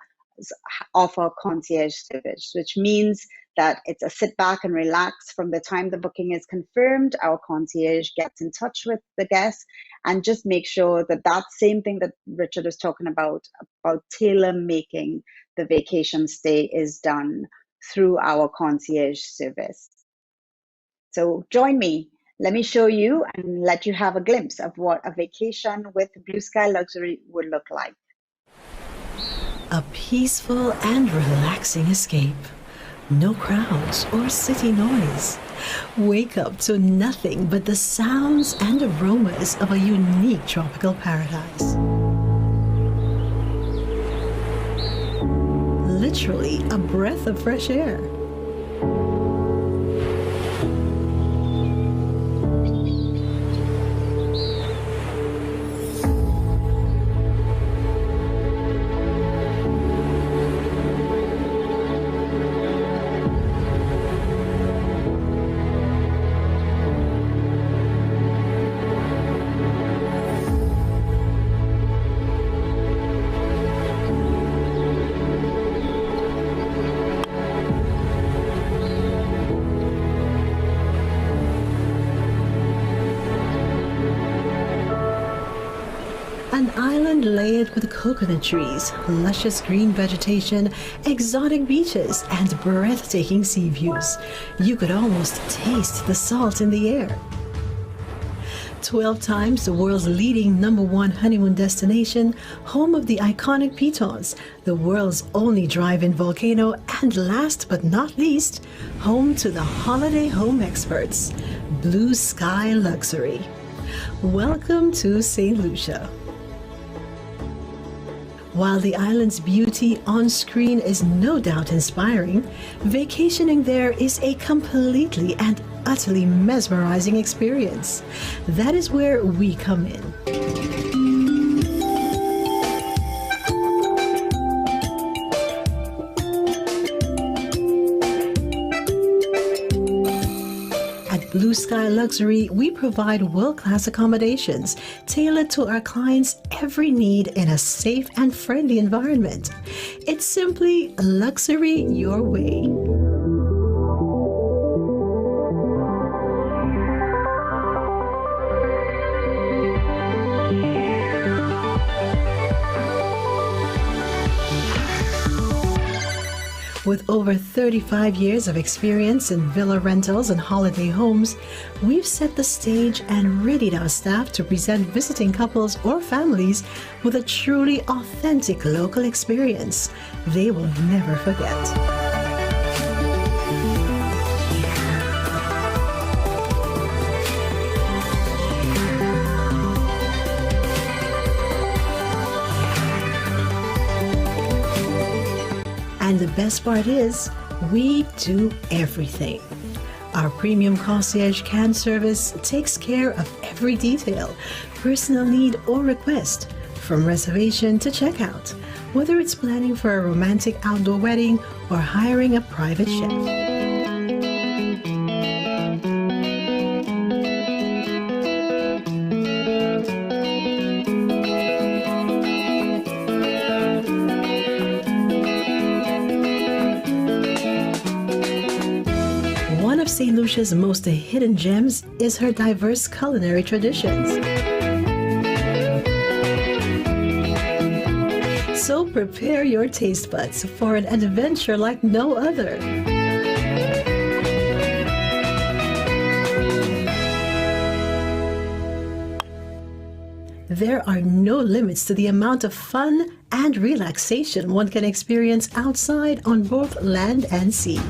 offer concierge service, which means that it's a sit back and relax from the time the booking is confirmed. Our concierge gets in touch with the guest and just make sure that that same thing that Richard was talking about tailor making the vacation stay is done through our concierge service. So join me. Let me show you and let you have a glimpse of what a vacation with Blue Sky Luxury would look like. A peaceful and relaxing escape. No crowds or city noise. Wake up to nothing but the sounds and aromas of a unique tropical paradise. Literally a breath of fresh air. An island layered with coconut trees, luscious green vegetation, exotic beaches, and breathtaking sea views. You could almost taste the salt in the air. 12 times the world's leading #1 honeymoon destination, home of the iconic pitons, the world's only drive-in volcano, and last but not least, home to the holiday home experts, Blue Sky Luxury. Welcome to Saint Lucia. While the island's beauty on screen is no doubt inspiring, vacationing there is a completely and utterly mesmerizing experience. That is where we come in. Blue Sky Luxury, we provide world-class accommodations tailored to our clients' every need in a safe and friendly environment. It's simply luxury your way. With over 35 years of experience in villa rentals and holiday homes, we've set the stage and readied our staff to present visiting couples or families with a truly authentic local experience they will never forget. And the best part is, we do everything. Our premium concierge can service takes care of every detail, personal need or request, from reservation to checkout, whether it's planning for a romantic outdoor wedding or hiring a private chef. St. Lucia's most hidden gems is her diverse culinary traditions. So prepare your taste buds for an adventure like no other. There are no limits to the amount of fun and relaxation one can experience outside on both land and sea.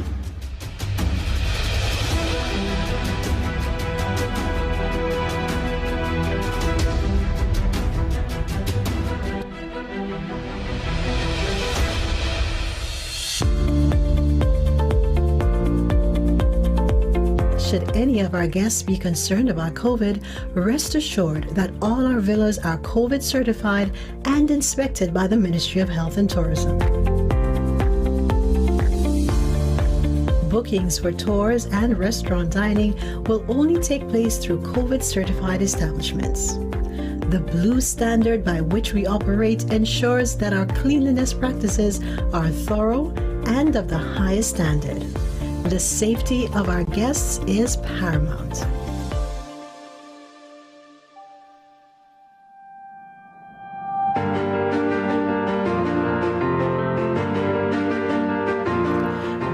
Should any of our guests be concerned about COVID, rest assured that all our villas are COVID certified and inspected by the Ministry of Health and Tourism. Bookings for tours and restaurant dining will only take place through COVID certified establishments. The Blue standard by which we operate ensures that our cleanliness practices are thorough and of the highest standard. The safety of our guests is paramount.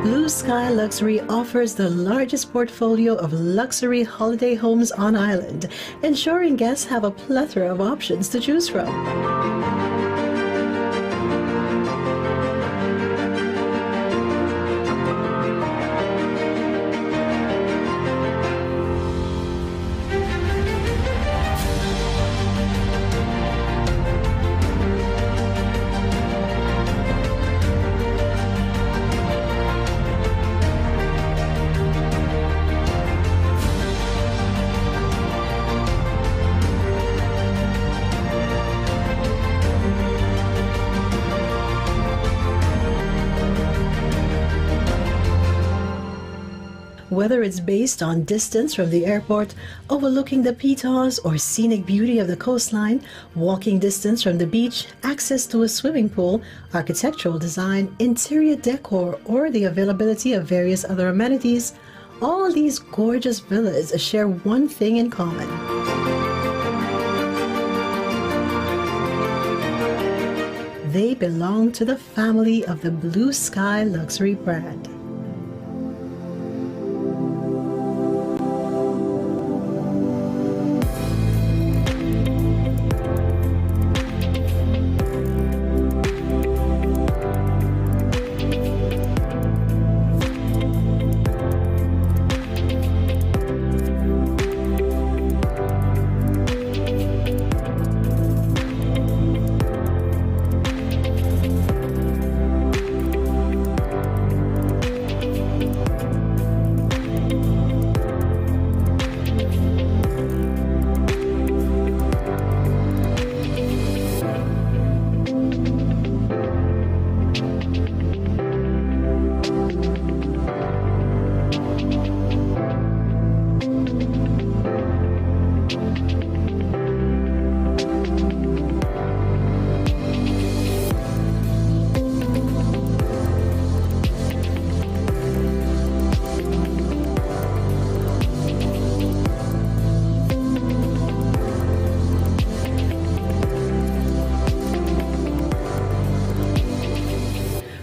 Blue Sky Luxury offers the largest portfolio of luxury holiday homes on island, ensuring guests have a plethora of options to choose from. Whether it's based on distance from the airport, overlooking the pitons, or scenic beauty of the coastline, walking distance from the beach, access to a swimming pool, architectural design, interior decor, or the availability of various other amenities, all these gorgeous villas share one thing in common. they belong to the family of the Blue Sky luxury brand.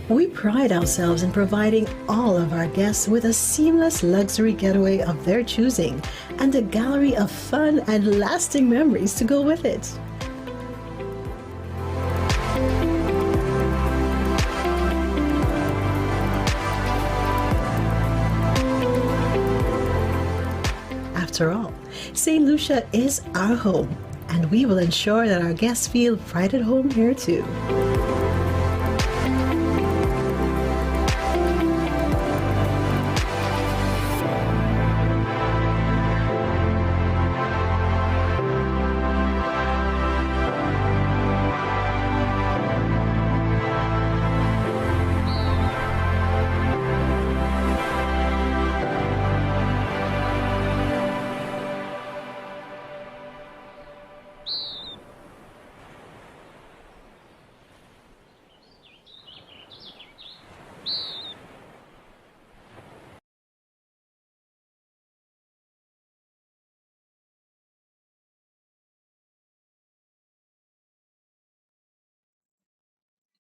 We pride ourselves in providing all of our guests with a seamless luxury getaway of their choosing and a gallery of fun and lasting memories to go with it. After all, St. Lucia is our home, and we will ensure that our guests feel right at home here too.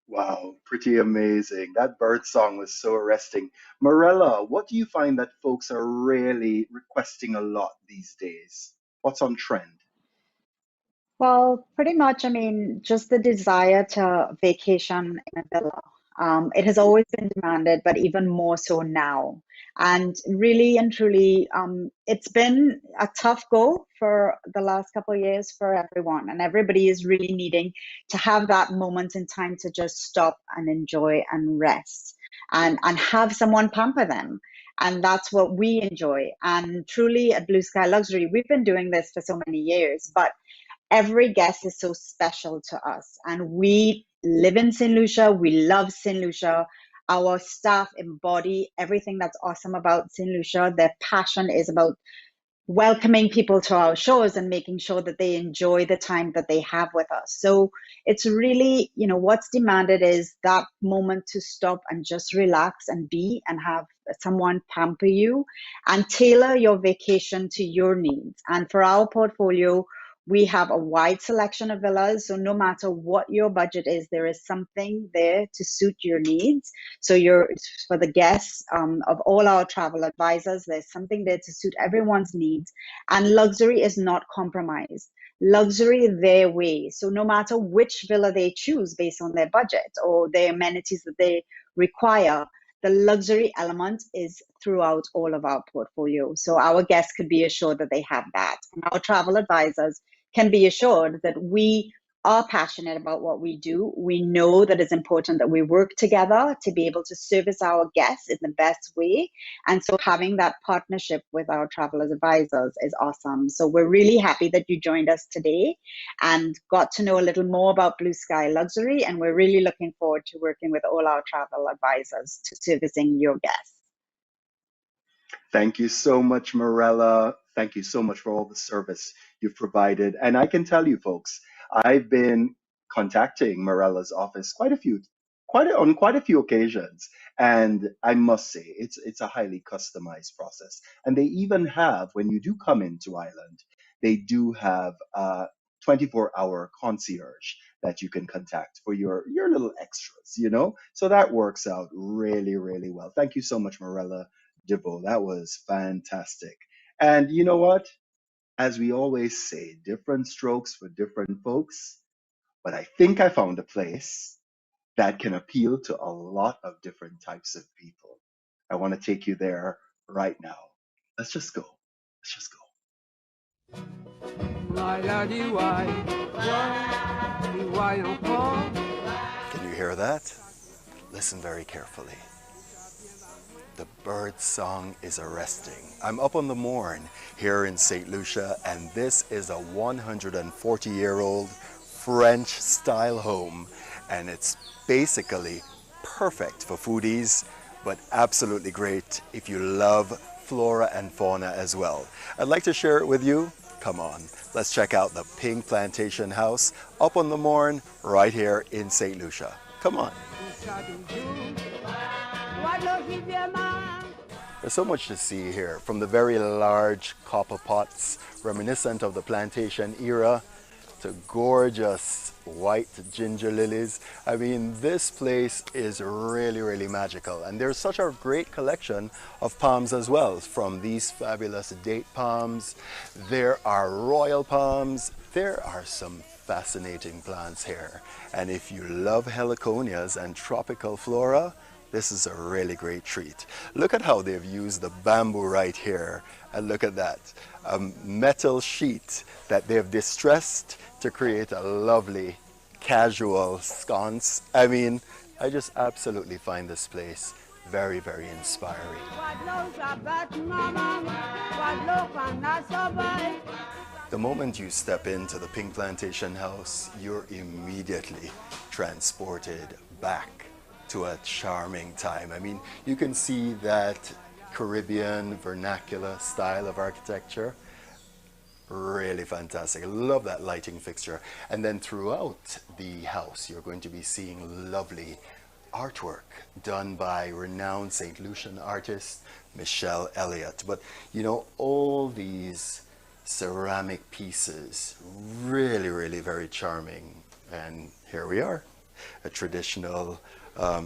Wow, pretty amazing. That bird song was so arresting. Morella, what do you find that folks are really requesting a lot these days? What's on trend? Well, pretty much, I mean, just the desire to vacation in a villa. It has always been demanded, but even more so now. And really and truly, it's been a tough go for the last couple of years for everyone. And everybody is really needing to have that moment in time to just stop and enjoy and rest and have someone pamper them. And that's what we enjoy. And truly at Blue Sky Luxury, we've been doing this for so many years, but every guest is so special to us. And we live in St. Lucia. We love St. Lucia. Our staff embody everything that's awesome about St. Lucia. Their passion is about welcoming people to our shows and making sure that they enjoy the time that they have with us. So it's really, what's demanded is that moment to stop and just relax and be and have someone pamper you and tailor your vacation to your needs. And for our portfolio, we have a wide selection of villas. So no matter what your budget is, there is something there to suit your needs. So for the guests of all our travel advisors, there's something there to suit everyone's needs. And luxury is not compromised. Luxury their way. So no matter which villa they choose based on their budget or the amenities that they require, the luxury element is throughout all of our portfolio. So our guests could be assured that they have that. And our travel advisors can be assured that we are passionate about what we do. We know that it's important that we work together to be able to service our guests in the best way. And so having that partnership with our travelers advisors is awesome. So we're really happy that you joined us today and got to know a little more about Blue Sky Luxury. And we're really looking forward to working with all our travel advisors to servicing your guests. Thank you so much, Morella. Thank you so much for all the service you've provided. And I can tell you, folks, I've been contacting Morella's office on quite a few occasions, and I must say it's a highly customized process. And they even have, when you do come into Ireland, they do have 24-hour concierge that you can contact for your little extras, you know? So that works out really, really well. Thank you so much, Morella DeVoe. That was fantastic. And you know what? As we always say, different strokes for different folks. But I think I found a place that can appeal to a lot of different types of people. I want to take you there right now. Let's just go. Let's just go. Can you hear that? Listen very carefully. The bird song is arresting. I'm up on the Mourne here in Saint Lucia, and this is a 140-year-old French style home, and it's basically perfect for foodies, but absolutely great if you love flora and fauna as well. I'd like to share it with you. Come on, let's check out the Pink Plantation House up on the Mourne right here in Saint Lucia. Come on. There's so much to see here, from the very large copper pots reminiscent of the plantation era to gorgeous white ginger lilies. I mean, this place is really, really magical. And there's such a great collection of palms as well, from these fabulous date palms. There are royal palms. There are some fascinating plants here. And if you love heliconias and tropical flora, this is a really great treat. Look at how they've used the bamboo right here. And look at that, a metal sheet that they've distressed to create a lovely casual sconce. I mean, I just absolutely find this place very, very inspiring. The moment you step into the Pink Plantation House, you're immediately transported back to a charming time. I mean, you can see that Caribbean vernacular style of architecture. Really fantastic. I love that lighting fixture. And then throughout the house, you're going to be seeing lovely artwork done by renowned St. Lucian artist Michelle Elliott. But you know, all these ceramic pieces, really, really very charming. And here we are, a traditional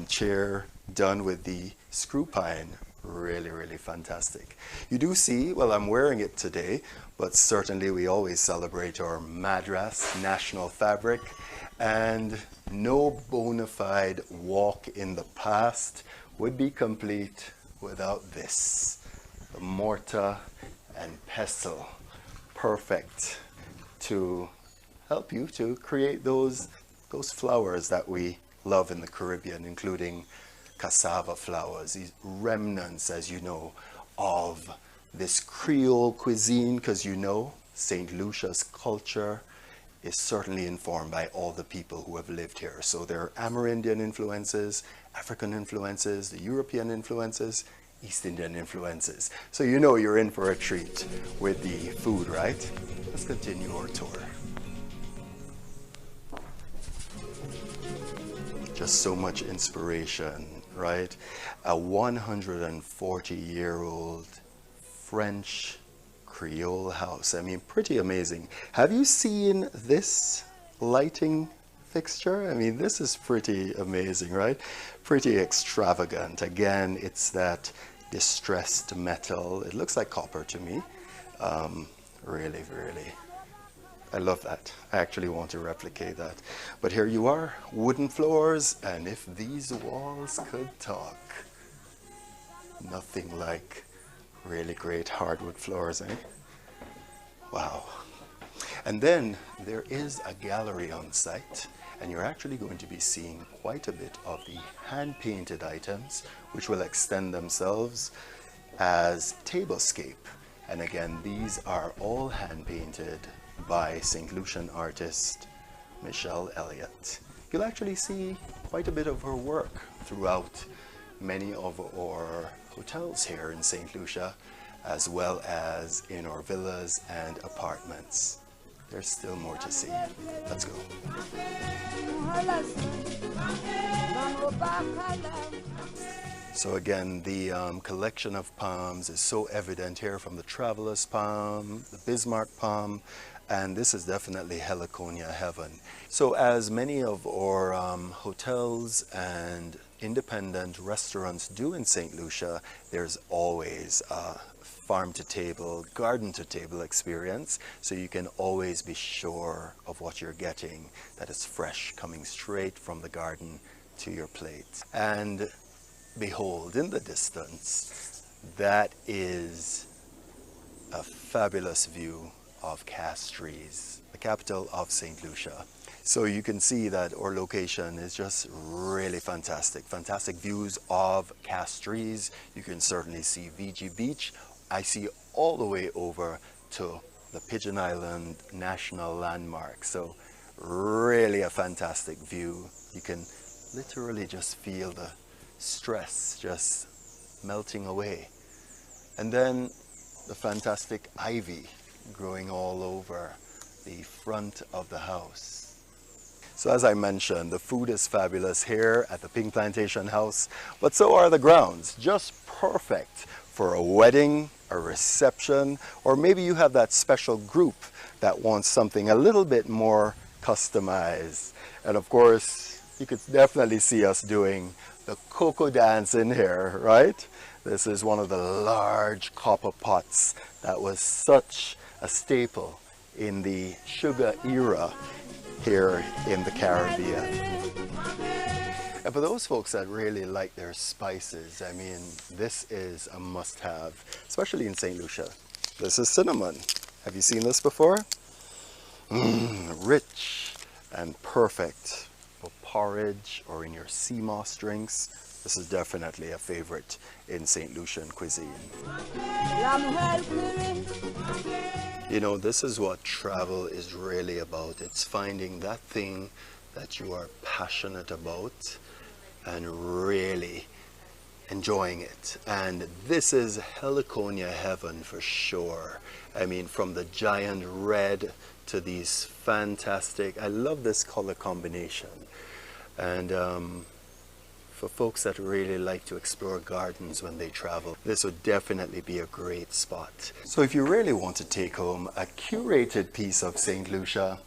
chair done with the screw pine. Really, really fantastic. You do see, well, I'm wearing it today, but certainly we always celebrate our Madras national fabric, and no bona fide walk in the past would be complete without this. The mortar and pestle, perfect to help you to create those flowers that we love in the Caribbean, including cassava flowers, these remnants, as you know, of this Creole cuisine, because you know, St. Lucia's culture is certainly informed by all the people who have lived here. So there are Amerindian influences, African influences, the European influences, East Indian influences. So you know you're in for a treat with the food, right? Let's continue our tour. Just so much inspiration, right? A 140-year-old French Creole house. I mean, pretty amazing. Have you seen this lighting fixture? I mean, this is pretty amazing, right? Pretty extravagant. Again, it's that distressed metal. It looks like copper to me. Really, really. I love that. I actually want to replicate that. But here you are, wooden floors, and if these walls could talk, nothing like really great hardwood floors, eh? Wow. And then there is a gallery on site, and you're actually going to be seeing quite a bit of the hand-painted items, which will extend themselves as tablescape. And again, these are all hand-painted by St. Lucian artist Michelle Elliott. You'll actually see quite a bit of her work throughout many of our hotels here in St. Lucia, as well as in our villas and apartments. There's still more to see. Let's go. So again, the collection of palms is so evident here, from the traveler's palm, the Bismarck palm, And this is definitely Heliconia heaven. So as many of our hotels and independent restaurants do in St. Lucia, there's always a farm to table, garden to table experience. So you can always be sure of what you're getting, that it's fresh, coming straight from the garden to your plate. And behold, in the distance, that is a fabulous view of Castries, the capital of St. Lucia. So you can see that our location is just really fantastic. Fantastic views of Castries. You can certainly see VG Beach. I see all the way over to the Pigeon Island National Landmark. So really a fantastic view. You can literally just feel the stress just melting away. And then the fantastic ivy growing all over the front of the house. So as I mentioned, the food is fabulous here at the Pink Plantation House, but so are the grounds. Just perfect for a wedding, a reception, or maybe you have that special group that wants something a little bit more customized. And of course, you could definitely see us doing the cocoa dance in here, right? This is one of the large copper pots that was such a staple in the sugar era here in the Caribbean. And for those folks that really like their spices, I mean, this is a must-have, especially in St. Lucia. This is cinnamon. Have you seen this before? Rich and perfect for porridge or in your sea moss drinks. This is definitely a favorite in St. Lucian cuisine. You know, this is what travel is really about. It's finding that thing that you are passionate about and really enjoying it. And this is Heliconia heaven for sure. I mean, from the giant red to these fantastic, I love this color combination. And for folks that really like to explore gardens when they travel, this would definitely be a great spot. So if you really want to take home a curated piece of St. Lucia,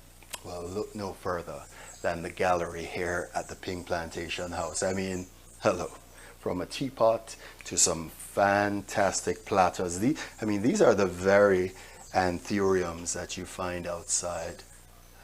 well, look no further than the gallery here at the Pink Plantation House. I mean, hello, from a teapot to some fantastic platters. These are the very anthuriums that you find outside.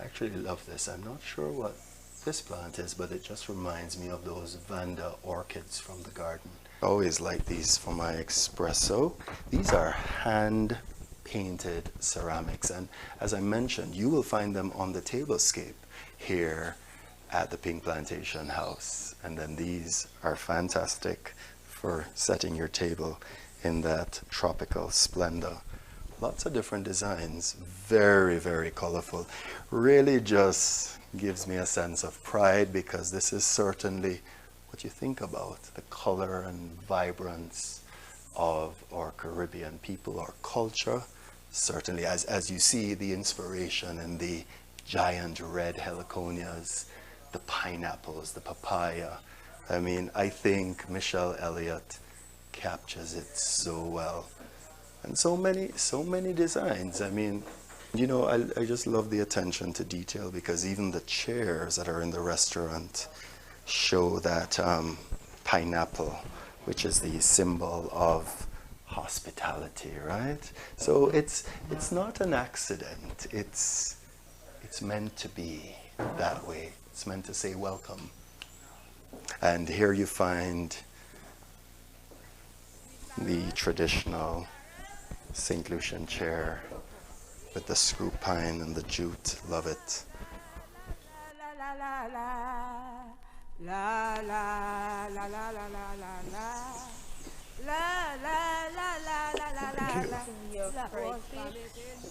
I actually love this. I'm not sure what this plant is, but it just reminds me of those Vanda orchids from the garden. I always like these for my espresso. These are hand painted ceramics, and as I mentioned, you will find them on the tablescape here at the Pink Plantation House. And then these are fantastic for setting your table in that tropical splendor. Lots of different designs, very, very colorful. Really just gives me a sense of pride, because this is certainly what you think about, the color and vibrance of our Caribbean people, our culture. Certainly, as you see, the inspiration in the giant red heliconias, the pineapples, the papaya. I mean, I think Michelle Elliott captures it so well. And so many designs. I mean, you know, I just love the attention to detail, because even the chairs that are in the restaurant show that pineapple, which is the symbol of hospitality, right? So it's not an accident. It's meant to be that way. It's meant to say welcome. And here you find the traditional St. Lucian chair with the screw pine and the jute. Love it.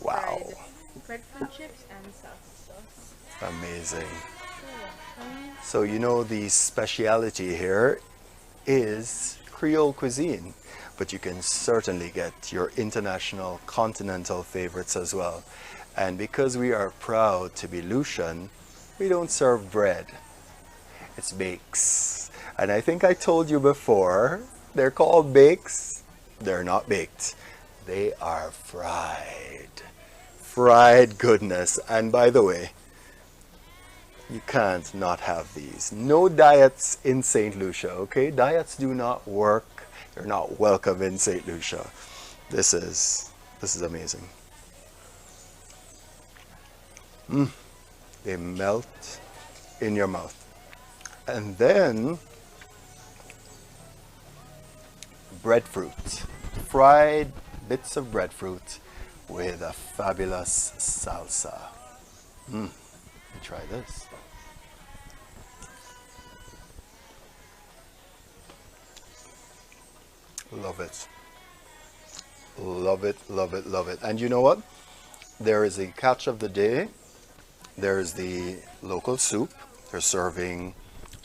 Wow. Breadfruit chips and sauce. Amazing. So you know, the speciality here is Creole cuisine, but you can certainly get your international continental favorites as well. And because we are proud to be Lucian, we don't serve bread. It's bakes. And I think I told you before, they're called bakes. They're not baked. They are fried. fried goodness. And by the way, you can't not have these. No diets in St. Lucia, okay? Diets do not work. They're not welcome in St. Lucia. This is amazing. They melt in your mouth. And then breadfruit, fried bits of breadfruit with a fabulous salsa. Let me try this. Love it. Love it, love it, love it. And you know what? There is a catch of the day. There's the local soup. They're serving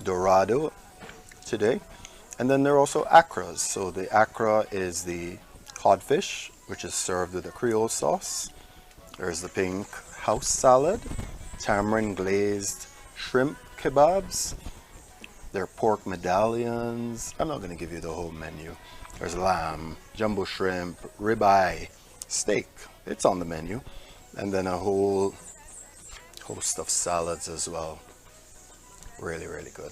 dorado today. And then there are also acras. So the acra is the codfish, which is served with a Creole sauce. There's the pink house salad, tamarind glazed shrimp kebabs. There are pork medallions. I'm not going to give you the whole menu. There's lamb, jumbo shrimp, ribeye, steak. It's on the menu. And then a whole host of salads as well. Really, really good.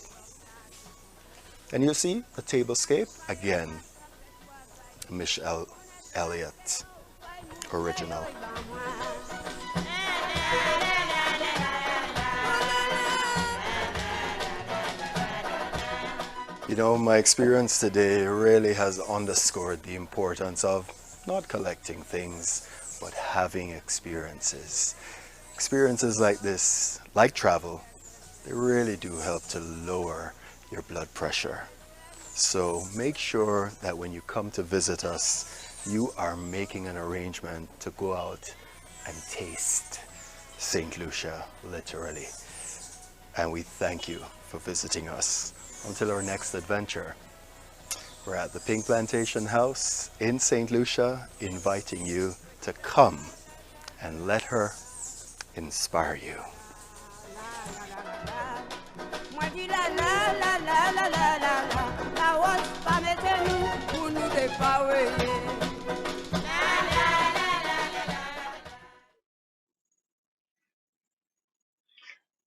And you see a tablescape, again, Michelle Elliott original. You know, my experience today really has underscored the importance of not collecting things, but having experiences. Experiences like this, like travel, they really do help to lower your blood pressure. So make sure that when you come to visit us, you are making an arrangement to go out and taste St. Lucia, literally. And we thank you for visiting us. Until our next adventure, we're at the Pink Plantation House in St. Lucia, inviting you to come and let her inspire you.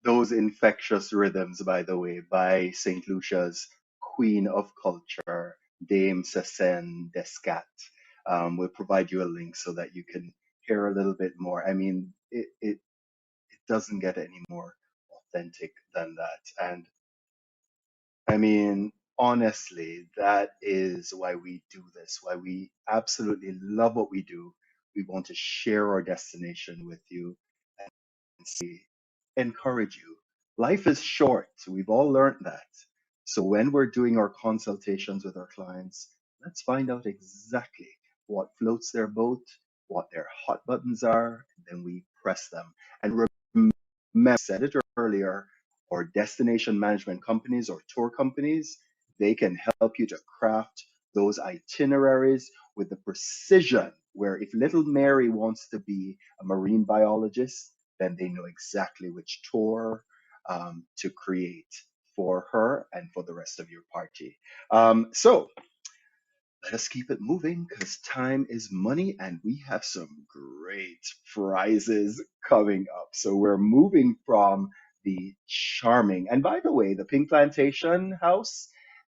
Those infectious rhythms, by the way, by St. Lucia's Queen of Culture, Dame Cécenne Descat. We'll provide you a link so that you can hear a little bit more. I mean, it doesn't get any more authentic than that. And I mean, honestly, that is why we do this, why we absolutely love what we do. We want to share our destination with you and see, encourage you. Life is short. We've all learned that. So when we're doing our consultations with our clients, let's find out exactly what floats their boat, what their hot buttons are, and then we press them. And remember, I said it earlier, or destination management companies or tour companies, they can help you to craft those itineraries with the precision where if little Mary wants to be a marine biologist, then they know exactly which tour to create for her and for the rest of your party. So let us keep it moving because time is money and we have some great prizes coming up. So we're moving from the charming, and by the way, the Pink Plantation House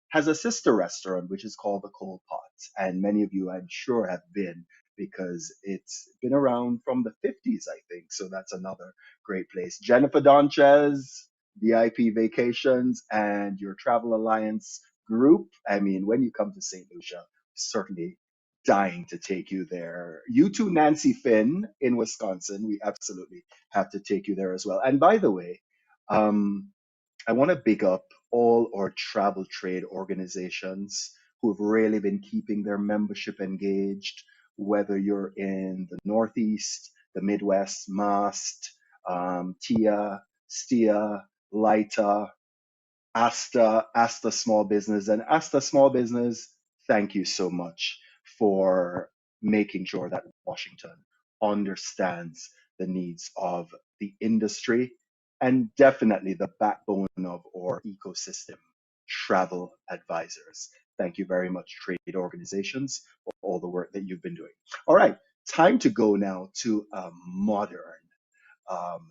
has a sister restaurant which is called the Cold Pot. And many of you, I'm sure, have been because it's been around from the 50s, I think. So that's another great place. Jennifer Donchez, VIP Vacations, and your Travel Alliance group. I mean, when you come to St. Lucia, certainly dying to take you there. You too, Nancy Finn in Wisconsin. We absolutely have to take you there as well. And by the way, I want to big up all our travel trade organizations who have really been keeping their membership engaged, whether you're in the Northeast, the Midwest, MAST, TIA, STIA, LITA, ASTA Small Business, and ASTA Small Business, thank you so much for making sure that Washington understands the needs of the industry and definitely the backbone of our ecosystem, travel advisors. Thank you very much, trade organizations, for all the work that you've been doing. All right, time to go now to a modern um,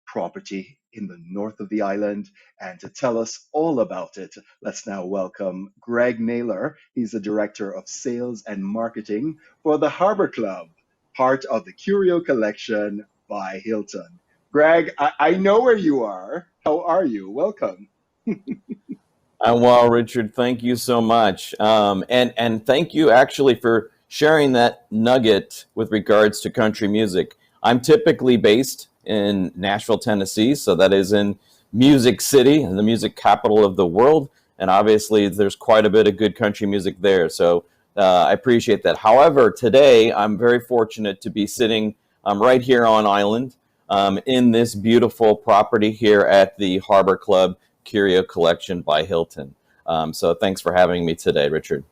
property in the north of the island. And to tell us all about it, let's now welcome Greg Naylor. He's the Director of Sales and Marketing for the Harbor Club, part of the Curio Collection by Hilton. Greg, I know where you are. How are you? Welcome. I'm well, Richard. Thank you so much. And thank you actually for sharing that nugget with regards to country music. I'm typically based in Nashville, Tennessee, so that is in Music City, the music capital of the world. And obviously, there's quite a bit of good country music there. So I appreciate that. However, today, I'm very fortunate to be sitting right here on island in this beautiful property here at the Harbor Club Curio Collection by Hilton. So thanks for having me today, Richard.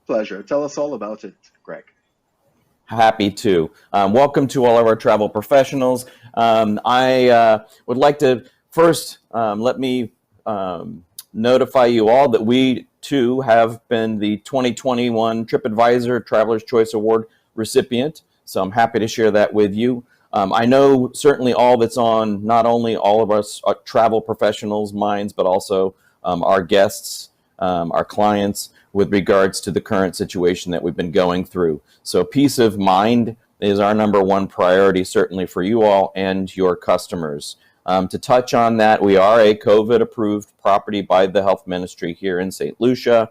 Pleasure. Tell us all about it, Greg. Happy to. Welcome to all of our travel professionals. I would like to first let me notify you all that we too have been the 2021 TripAdvisor Traveler's Choice Award recipient. So I'm happy to share that with you. I know certainly all that's on not only all of us travel professionals' minds, but also our guests, our clients, with regards to the current situation that we've been going through. So peace of mind is our number one priority, certainly for you all and your customers. To touch on that, we are a COVID-approved property by the Health Ministry here in Saint Lucia.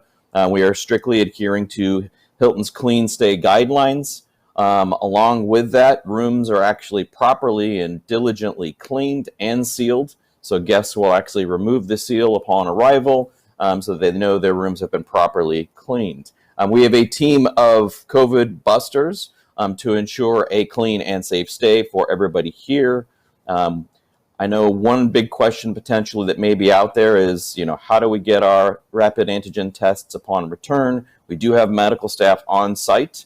We are strictly adhering to Hilton's Clean Stay guidelines. Along with that, rooms are actually properly and diligently cleaned and sealed. So guests will actually remove the seal upon arrival so they know their rooms have been properly cleaned. We have a team of COVID busters to ensure a clean and safe stay for everybody here. I know one big question potentially that may be out there is, how do we get our rapid antigen tests upon return? We do have medical staff on site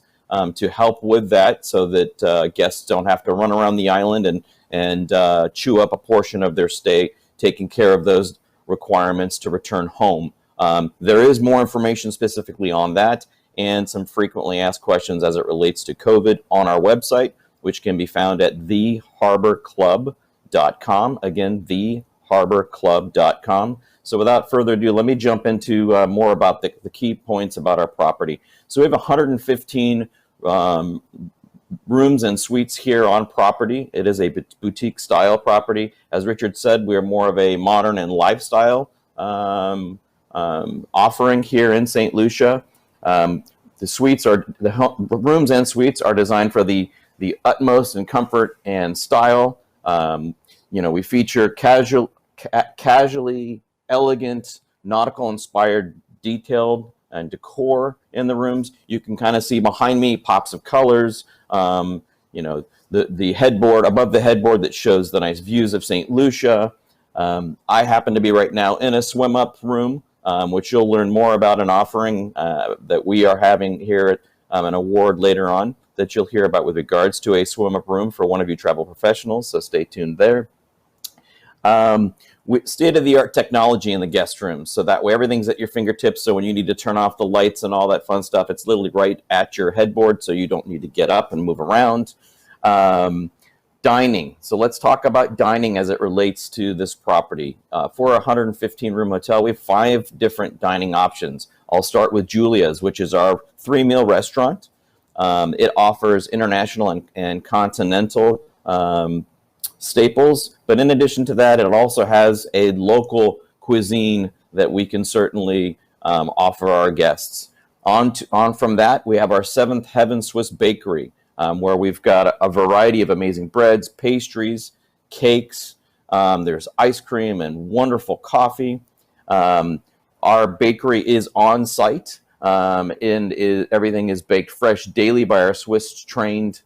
to help with that so that guests don't have to run around the island and chew up a portion of their stay, taking care of those requirements to return home. There is more information specifically on that and some frequently asked questions as it relates to COVID on our website, which can be found at theharborclub.com. Again, theharborclub.com. So without further ado, let me jump into more about the key points about our property. So we have 115 rooms and suites here on property. It is a boutique style property. As Richard said, we are more of a modern and lifestyle offering here in St. Lucia. The rooms and suites are designed for the utmost in comfort and style. We feature casually elegant, nautical inspired, detailed and decor in the rooms. You can kind of see behind me pops of colors, the headboard, above the headboard that shows the nice views of St. Lucia. I happen to be right now in a swim up room, which you'll learn more about an offering that we are having here at an award later on that you'll hear about with regards to a swim up room for one of you travel professionals. So stay tuned there. State-of-the-art technology in the guest rooms, so that way everything's at your fingertips. So when you need to turn off the lights and all that fun stuff, it's literally right at your headboard, so you don't need to get up and move around. Dining. So let's talk about dining as it relates to this property. For a 115-room hotel, we have 5 different dining options. I'll start with Julia's, which is our 3-meal restaurant. It offers international and continental staples, but in addition to that, it also has a local cuisine that we can certainly offer our guests. On from that, we have our Seventh Heaven Swiss Bakery, where we've got a variety of amazing breads, pastries, cakes. There's ice cream and wonderful coffee. Our bakery is on site, and everything is baked fresh daily by our Swiss-trained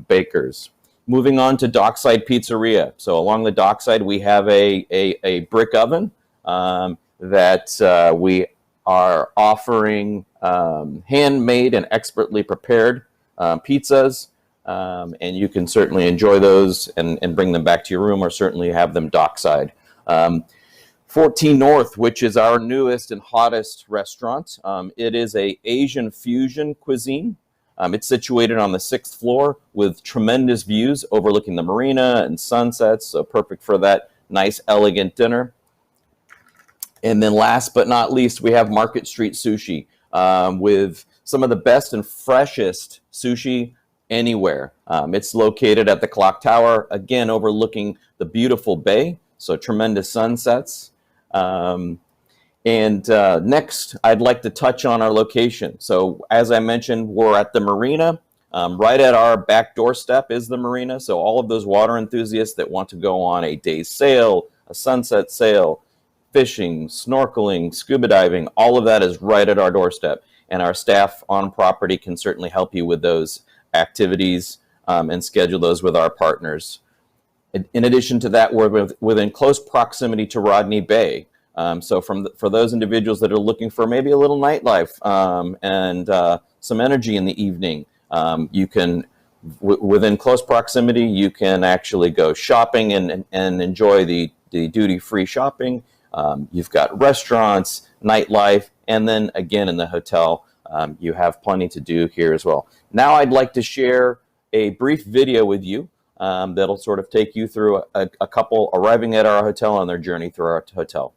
bakers. Moving on to Dockside Pizzeria. So along the dockside, we have a brick oven that we are offering handmade and expertly prepared pizzas, and you can certainly enjoy those and bring them back to your room or certainly have them dockside. 14 North, which is our newest and hottest restaurant. It is a Asian fusion cuisine. It's situated on the 6th floor with tremendous views overlooking the marina and sunsets, so perfect for that nice, elegant dinner. And then last but not least, we have Market Street Sushi with some of the best and freshest sushi anywhere. It's located at the Clock Tower, again, overlooking the beautiful bay, so tremendous sunsets. Next, I'd like to touch on our location. So as I mentioned, we're at the marina. Right at our back doorstep is the marina. So all of those water enthusiasts that want to go on a day's sail, a sunset sail, fishing, snorkeling, scuba diving, all of that is right at our doorstep. And our staff on property can certainly help you with those activities and schedule those with our partners. In addition to that, we're within close proximity to Rodney Bay. So for those individuals that are looking for maybe a little nightlife and some energy in the evening, you can, within close proximity, you can actually go shopping and enjoy the duty-free shopping. You've got restaurants, nightlife, and then again in the hotel, you have plenty to do here as well. Now I'd like to share a brief video with you that'll sort of take you through a couple arriving at our hotel on their journey through our hotel.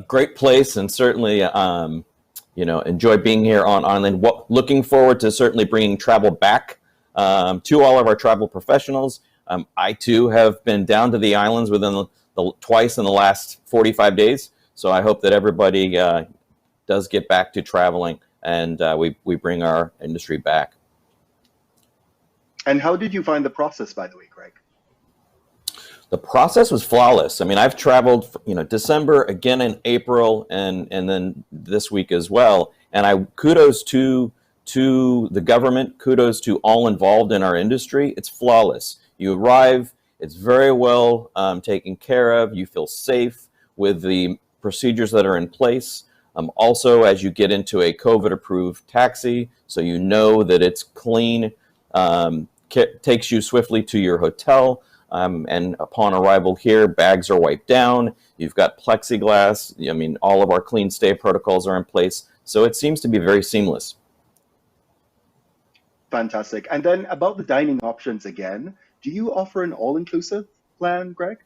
Great place, and certainly, enjoy being here on island. Looking forward to certainly bringing travel back to all of our travel professionals. I too have been down to the islands within twice in the last 45 days. So I hope that everybody does get back to traveling, and we bring our industry back. And how did you find the process, by the way, Greg? The process was flawless. I mean, I've traveled, December, again in April, and then this week as well. And kudos to the government, kudos to all involved in our industry. It's flawless. You arrive, it's very well taken care of. You feel safe with the procedures that are in place. Also, as you get into a COVID-approved taxi, so you know that it's clean, takes you swiftly to your hotel. And upon arrival here, bags are wiped down. You've got plexiglass. I mean, all of our clean stay protocols are in place. So it seems to be very seamless. Fantastic. And then about the dining options again, do you offer an all-inclusive plan, Greg?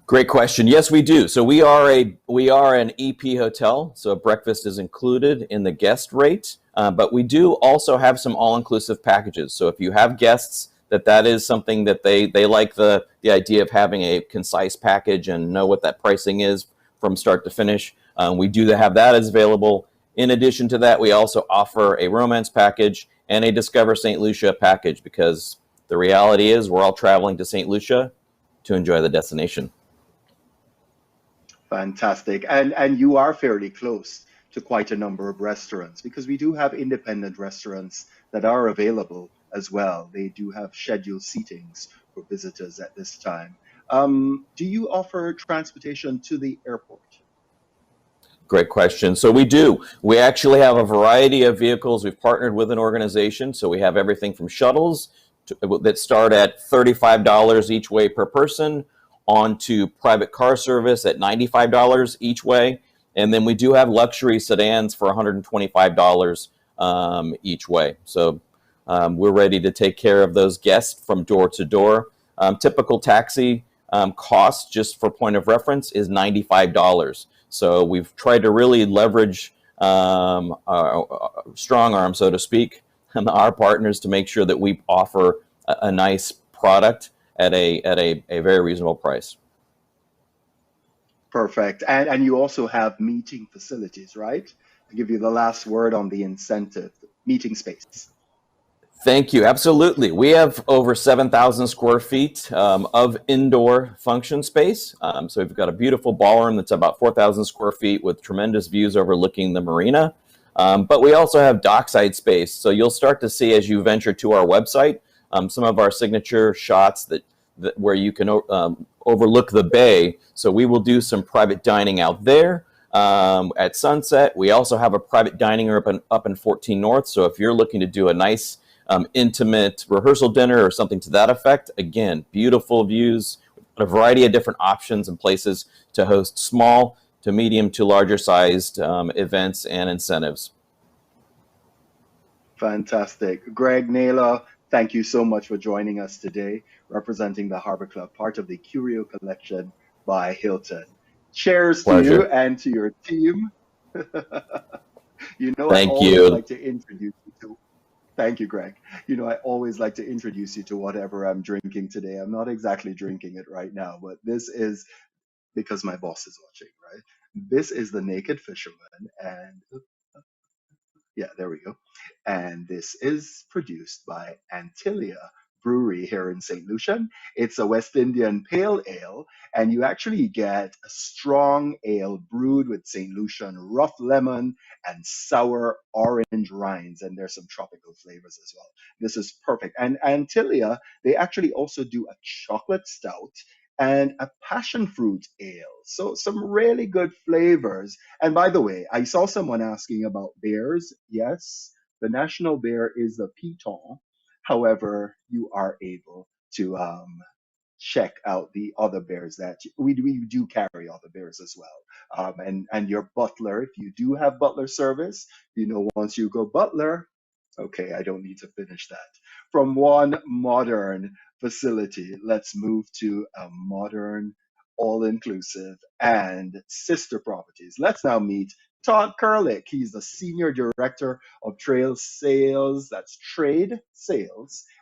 Great question. Yes, we do. So we are an EP hotel, so breakfast is included in the guest rate. But we do also have some all-inclusive packages. So if you have guests that is something that they like the idea of having a concise package and know what that pricing is from start to finish. We do have that as available. In addition to that, we also offer a romance package and a Discover Saint Lucia package, because the reality is we're all traveling to Saint Lucia to enjoy the destination. Fantastic. And you are fairly close to quite a number of restaurants, because we do have independent restaurants that are available as well. They do have scheduled seatings for visitors at this time. Do you offer transportation to the airport? Great question. So we do. We actually have a variety of vehicles. We've partnered with an organization, so we have everything from shuttles that start at $35 each way per person, on to private car service at $95 each way, and then we do have luxury sedans for $125 each way. So we're ready to take care of those guests from door to door. Typical taxi cost, just for point of reference, is $95. So we've tried to really leverage our strong arm, so to speak, and our partners to make sure that we offer a nice product at a very reasonable price. Perfect. And you also have meeting facilities, right? I'll give you the last word on the incentive, meeting space. Thank you. Absolutely. We have over 7,000 square feet of indoor function space. So we've got a beautiful ballroom that's about 4,000 square feet with tremendous views overlooking the marina. But we also have dockside space. So you'll start to see, as you venture to our website, some of our signature shots that where you can overlook the bay. So we will do some private dining out there at sunset. We also have a private dining room up in 14 North. So if you're looking to do a nice intimate rehearsal dinner or something to that effect, again, beautiful views, a variety of different options and places to host small to medium to larger sized events and incentives. Fantastic. Greg Naylor, thank you so much for joining us today, representing the Harbor Club, part of the Curio Collection by Hilton. Cheers to you and to your team. Thank you. Like to introduce you to. Thank you, Greg. I always like to introduce you to whatever I'm drinking today. I'm not exactly drinking it right now, but this is because my boss is watching, right? This is the Naked Fisherman, and yeah, there we go. And this is produced by Antilia Brewery here in Saint Lucia. It's a West Indian pale ale, and you actually get a strong ale brewed with Saint Lucian rough lemon and sour orange rinds, and there's some tropical flavors as well. This is perfect. And Antilia, they actually also do a chocolate stout and a passion fruit ale. So some really good flavors. And by the way, I saw someone asking about beers. Yes, the national beer is the Piton. However, you are able to check out the other beers that we do carry other beers as well. And your butler, if you do have butler service, once you go butler, okay, I don't need to finish that. From one modern facility, let's move to a modern, all-inclusive and sister properties. Let's now meet Todd Kerlick. He's the Senior Director of Trade Sales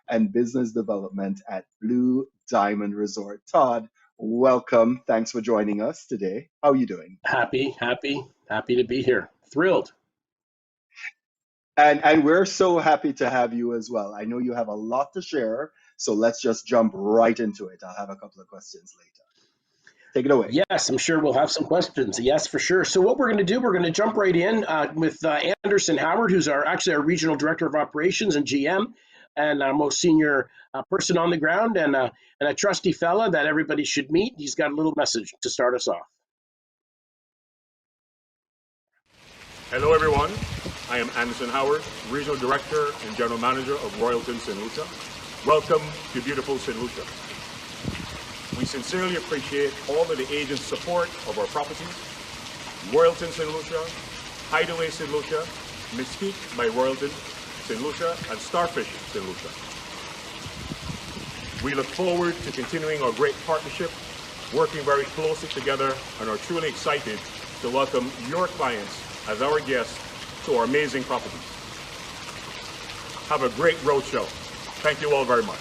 and Business Development at Blue Diamond Resort. Todd, welcome. Thanks for joining us today. How are you doing? Happy to be here. Thrilled. And we're so happy to have you as well. I know you have a lot to share, so let's just jump right into it. I'll have a couple of questions later. Take it away. Yes, I'm sure we'll have some questions. Yes, for sure. So what we're going to do, we're going to jump right in with Anderson Howard, who's our Regional Director of Operations and GM, and our most senior person on the ground, and a trusty fella that everybody should meet. He's got a little message to start us off. Hello, everyone. I am Anderson Howard, Regional Director and General Manager of Royalton Saint Lucia. Welcome to beautiful Saint Lucia. We sincerely appreciate all of the agents' support of our properties: Royalton Saint Lucia, Hideaway Saint Lucia, Mystique by Royalton Saint Lucia, and Starfish Saint Lucia. We look forward to continuing our great partnership, working very closely together, and are truly excited to welcome your clients as our guests to our amazing properties. Have a great roadshow. Thank you all very much.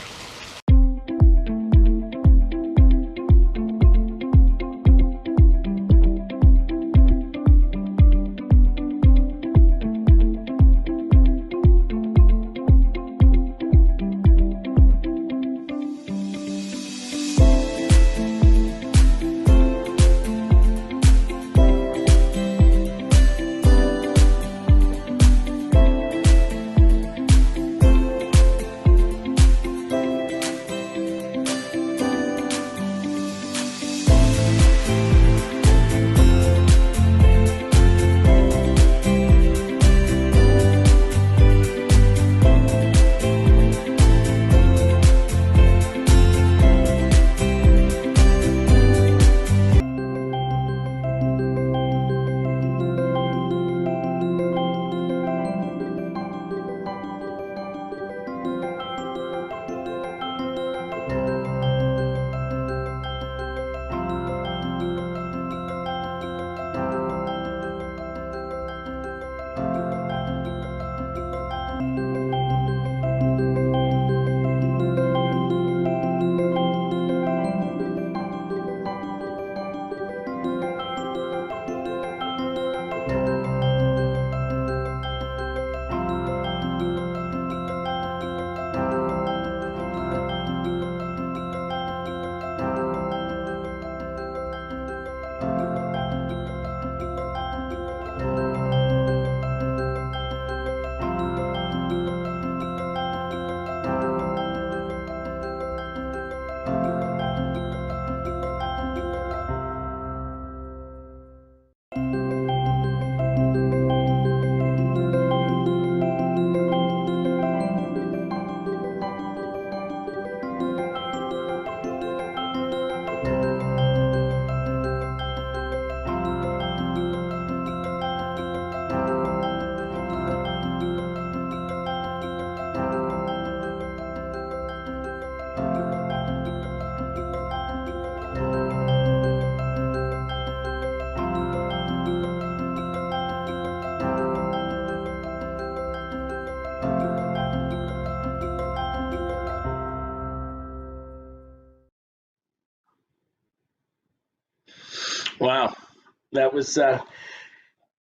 Wow, that was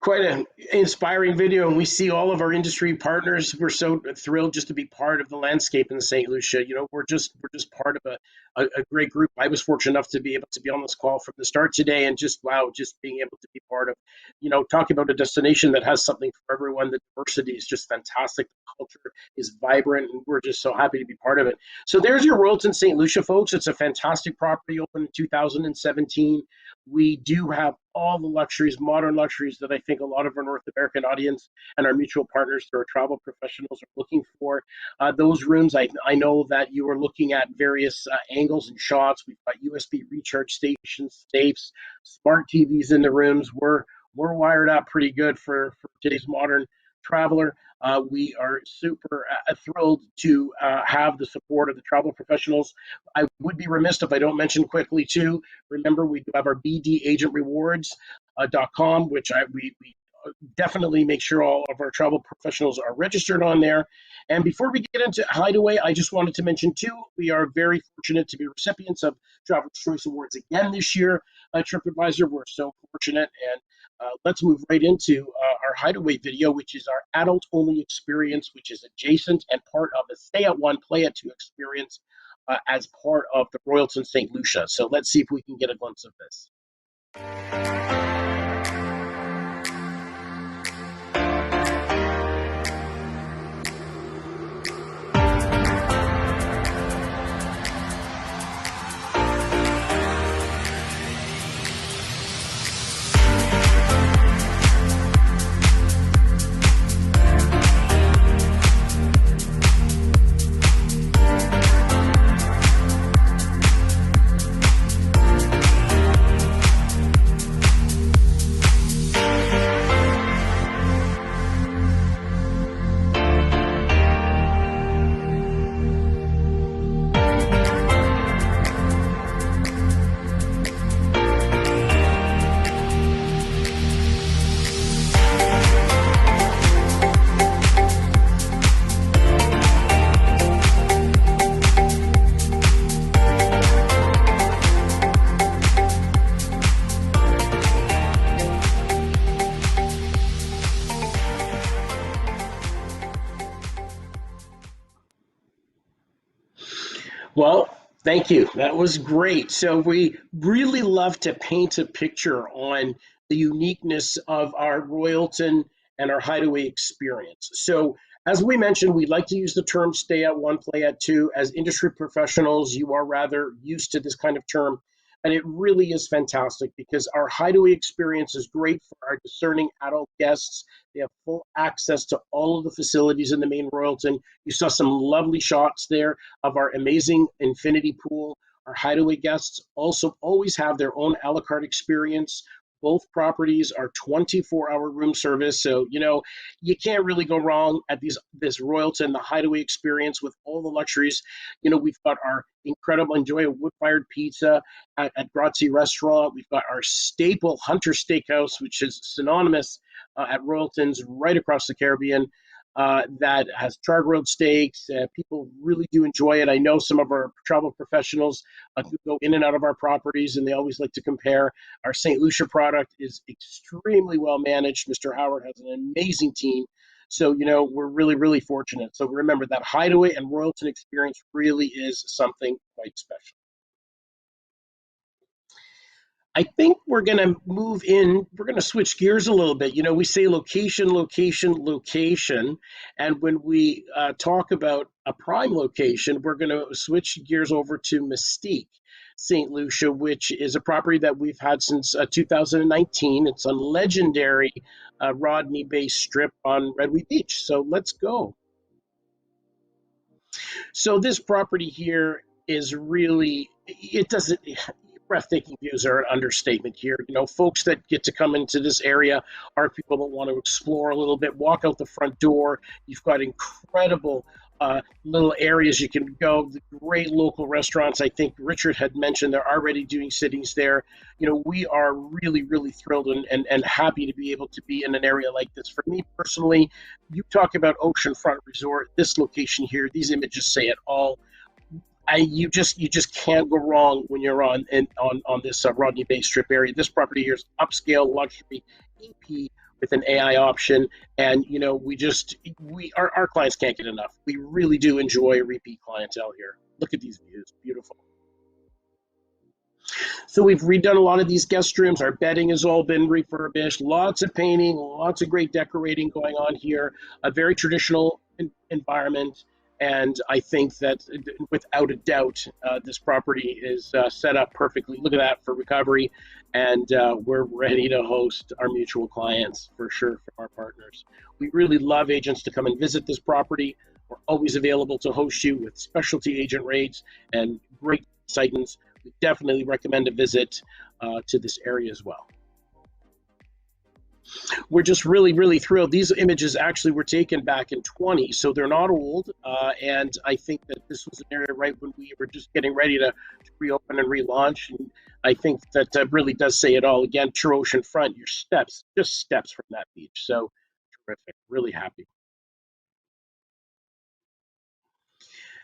quite an inspiring video, and we see all of our industry partners. We're so thrilled just to be part of the landscape in St. Lucia. We're just part of a great group. I was fortunate enough to be able to be on this call from the start today, and just wow, just being able to be part of, talking about a destination that has something for everyone. The diversity is just fantastic. The culture is vibrant, and we're just so happy to be part of it. So there's your Royalton St. Lucia, folks. It's a fantastic property, opened in 2017. We do have all the luxuries, modern luxuries, that I think a lot of our North American audience and our mutual partners through our travel professionals are looking for. Those rooms, I know that you are looking at various angles and shots. We've got USB recharge stations, safes, smart TVs in the rooms. We're wired up pretty good for today's modern traveler. We are super thrilled to have the support of the travel professionals. I would be remiss if I don't mention quickly too. Remember, we do have our BD Agent Rewards.com, which we definitely make sure all of our travel professionals are registered on there. And before we get into Hideaway, I just wanted to mention too, we are very fortunate to be recipients of Traveler's Choice Awards again this year. TripAdvisor, we're so fortunate. And let's move right into our Hideaway video, which is our adult-only experience, which is adjacent and part of a stay at one, play at two experience as part of the Royalton St. Lucia. So let's see if we can get a glimpse of this. Well, thank you. That was great. So we really love to paint a picture on the uniqueness of our Royalton and our Hideaway experience. So as we mentioned, we like to use the term stay at one, play at two. As industry professionals, you are rather used to this kind of term. And it really is fantastic because our Hideaway experience is great for our discerning adult guests. They have full access to all of the facilities in the main Royalton. You saw some lovely shots there of our amazing infinity pool. Our Hideaway guests also always have their own a la carte experience. Both properties are 24-hour room service, so you can't really go wrong at this Royalton, the Hideaway experience with all the luxuries. We've got our incredible enjoy a wood-fired pizza at Grazie Restaurant. We've got our staple Hunter Steakhouse, which is synonymous at Royalton's right across the Caribbean. That has char-grilled steaks. People really do enjoy it. I know some of our travel professionals go in and out of our properties, and they always like to compare. Our St. Lucia product is extremely well managed. Mr. Howard has an amazing team. So, we're really, really fortunate. So remember, that Hideaway and Royalton experience really is something quite special. I think we're going to move in. We're going to switch gears a little bit. We say location, location, location. And when we talk about a prime location, we're going to switch gears over to Mystique St. Lucia, which is a property that we've had since 2019. It's a legendary Rodney Bay strip on Redwood Beach. So let's go. So this property here is really, breathtaking views are an understatement here. Folks that get to come into this area are people that want to explore a little bit, walk out the front door. You've got incredible little areas you can go, the great local restaurants. I think Richard had mentioned they're already doing sittings there. We are really, really thrilled and happy to be able to be in an area like this. For me personally, you talk about oceanfront resort, this location here, these images say it all. You just can't go wrong when you're on this Rodney Bay Strip area. This property here is upscale luxury EP with an AI option, and our clients can't get enough. We really do enjoy repeat clientele here. Look at these views, beautiful. So we've redone a lot of these guest rooms. Our bedding has all been refurbished. Lots of painting, lots of great decorating going on here. A very traditional environment. And I think that without a doubt, this property is set up perfectly. Look at that for recovery. And we're ready to host our mutual clients for sure from our partners. We really love agents to come and visit this property. We're always available to host you with specialty agent rates and great stipends. We definitely recommend a visit to this area as well. We're just really, really thrilled. These images actually were taken back in 20, so they're not old. And I think that this was an area right when we were just getting ready to reopen and relaunch. And I think that really does say it all. Again, true ocean front, your steps, just steps from that beach. So terrific, really happy.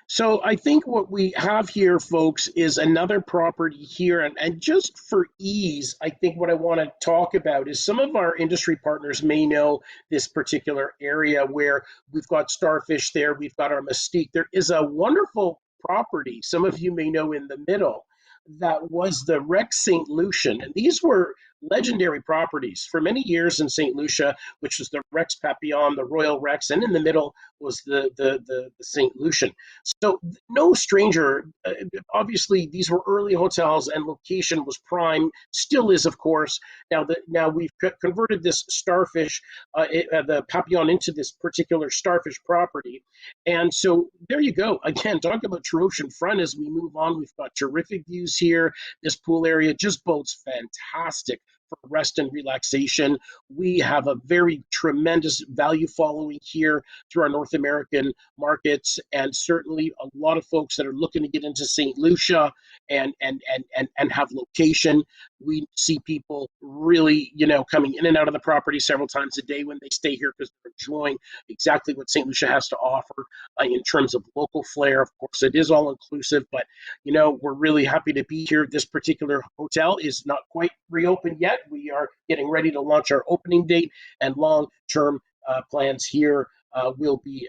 So I think what we have here, folks, is another property here. And just for ease, I think what I want to talk about is some of our industry partners may know this particular area where we've got Starfish there, we've got our Mystique. There is a wonderful property, some of you may know in the middle, that was the Rex Saint Lucia. And these were legendary properties for many years in Saint Lucia, which was the Rex Papillon, the Royal Rex, and in the middle was the Saint Lucian. So no stranger, obviously these were early hotels and location was prime, still is of course. Now we've converted this Starfish, the Papillon, into this particular Starfish property. And so there you go. Again, talk about true ocean front as we move on. We've got terrific views here. This pool area just bodes fantastic for rest and relaxation. We have a very tremendous value following here through our North American markets, and certainly a lot of folks that are looking to get into St. Lucia and have location. We see people really, coming in and out of the property several times a day when they stay here because they're enjoying exactly what St. Lucia has to offer in terms of local flair. Of course, it is all inclusive, but we're really happy to be here. This particular hotel is not quite reopened yet. We are getting ready to launch our opening date, and long-term plans here will be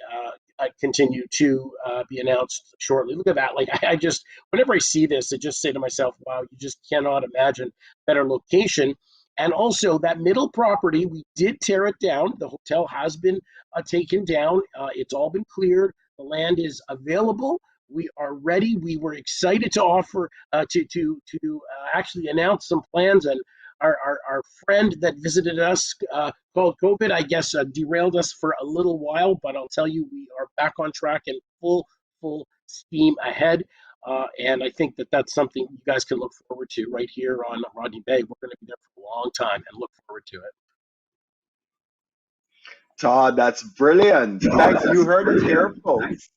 continue to be announced shortly. Look at that. Like I just, whenever I see this, I just say to myself, wow, you just cannot imagine better location. And also that middle property, we did tear it down. The hotel has been taken down. It's all been cleared. The land is available. We are ready. We were excited to offer to actually announce some plans, and our friend that visited us called COVID, I guess, derailed us for a little while, but I'll tell you, we are back on track and full steam ahead. And I think that that's something you guys can look forward to right here on Rodney Bay. We're going to be there for a long time and look forward to it. Todd, that's brilliant. Thanks. You heard it here, folks.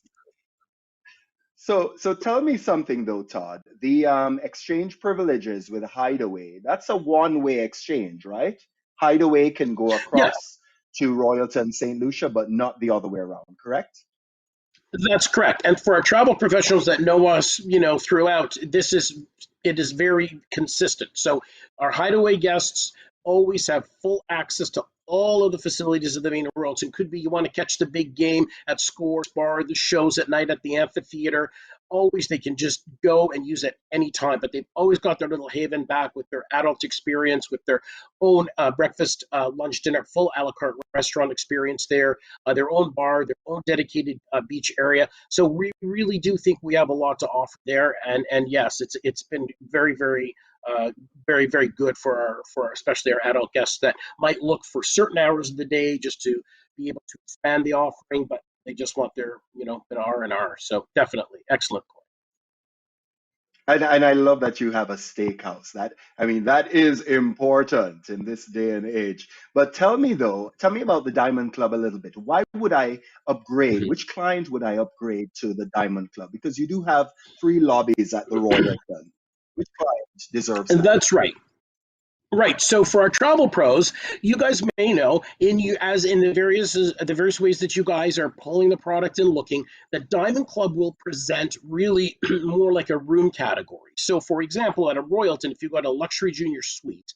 So tell me something though, Todd. The exchange privileges with Hideaway, that's a one-way exchange, right? Hideaway can go across to Royalton, St. Lucia, but not the other way around, correct? That's correct. And for our travel professionals that know us, throughout, it is very consistent. So our Hideaway guests always have full access to all of the facilities of the main Royalton. Could be you want to catch the big game at Scores Bar, the shows at night at the amphitheater. Always they can just go and use it any time, but they've always got their little haven back with their adult experience, with their own breakfast, lunch, dinner, full a la carte restaurant experience there, their own bar, their own dedicated beach area. So we really do think we have a lot to offer there. And yes, it's been very, very good for our especially our adult guests that might look for certain hours of the day just to be able to expand the offering, but they just want their an R&R. So definitely excellent point. And I love that you have a steakhouse. That is important in this day and age. But tell me about the Diamond Club a little bit. Why would I upgrade? Mm-hmm. Which client would I upgrade to the Diamond Club? Because you do have 3 lobbies at the Royalton. Which client deserves that? And that's right. Right. So for our travel pros, you guys may know in you as in the various ways that you guys are pulling the product and looking, that Diamond Club will present really more like a room category. So for example, at a Royalton, if you've got a luxury junior suite,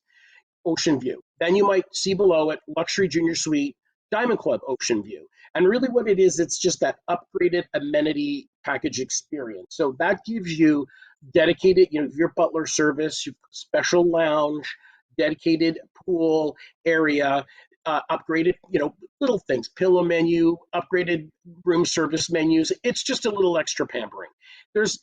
Ocean View. Then you might see below it Luxury Junior Suite, Diamond Club Ocean View. And really what it is, it's just that upgraded amenity package experience. So that gives you dedicated, your butler service, your special lounge, dedicated pool area, upgraded, little things, pillow menu, upgraded room service menus. It's just a little extra pampering. There's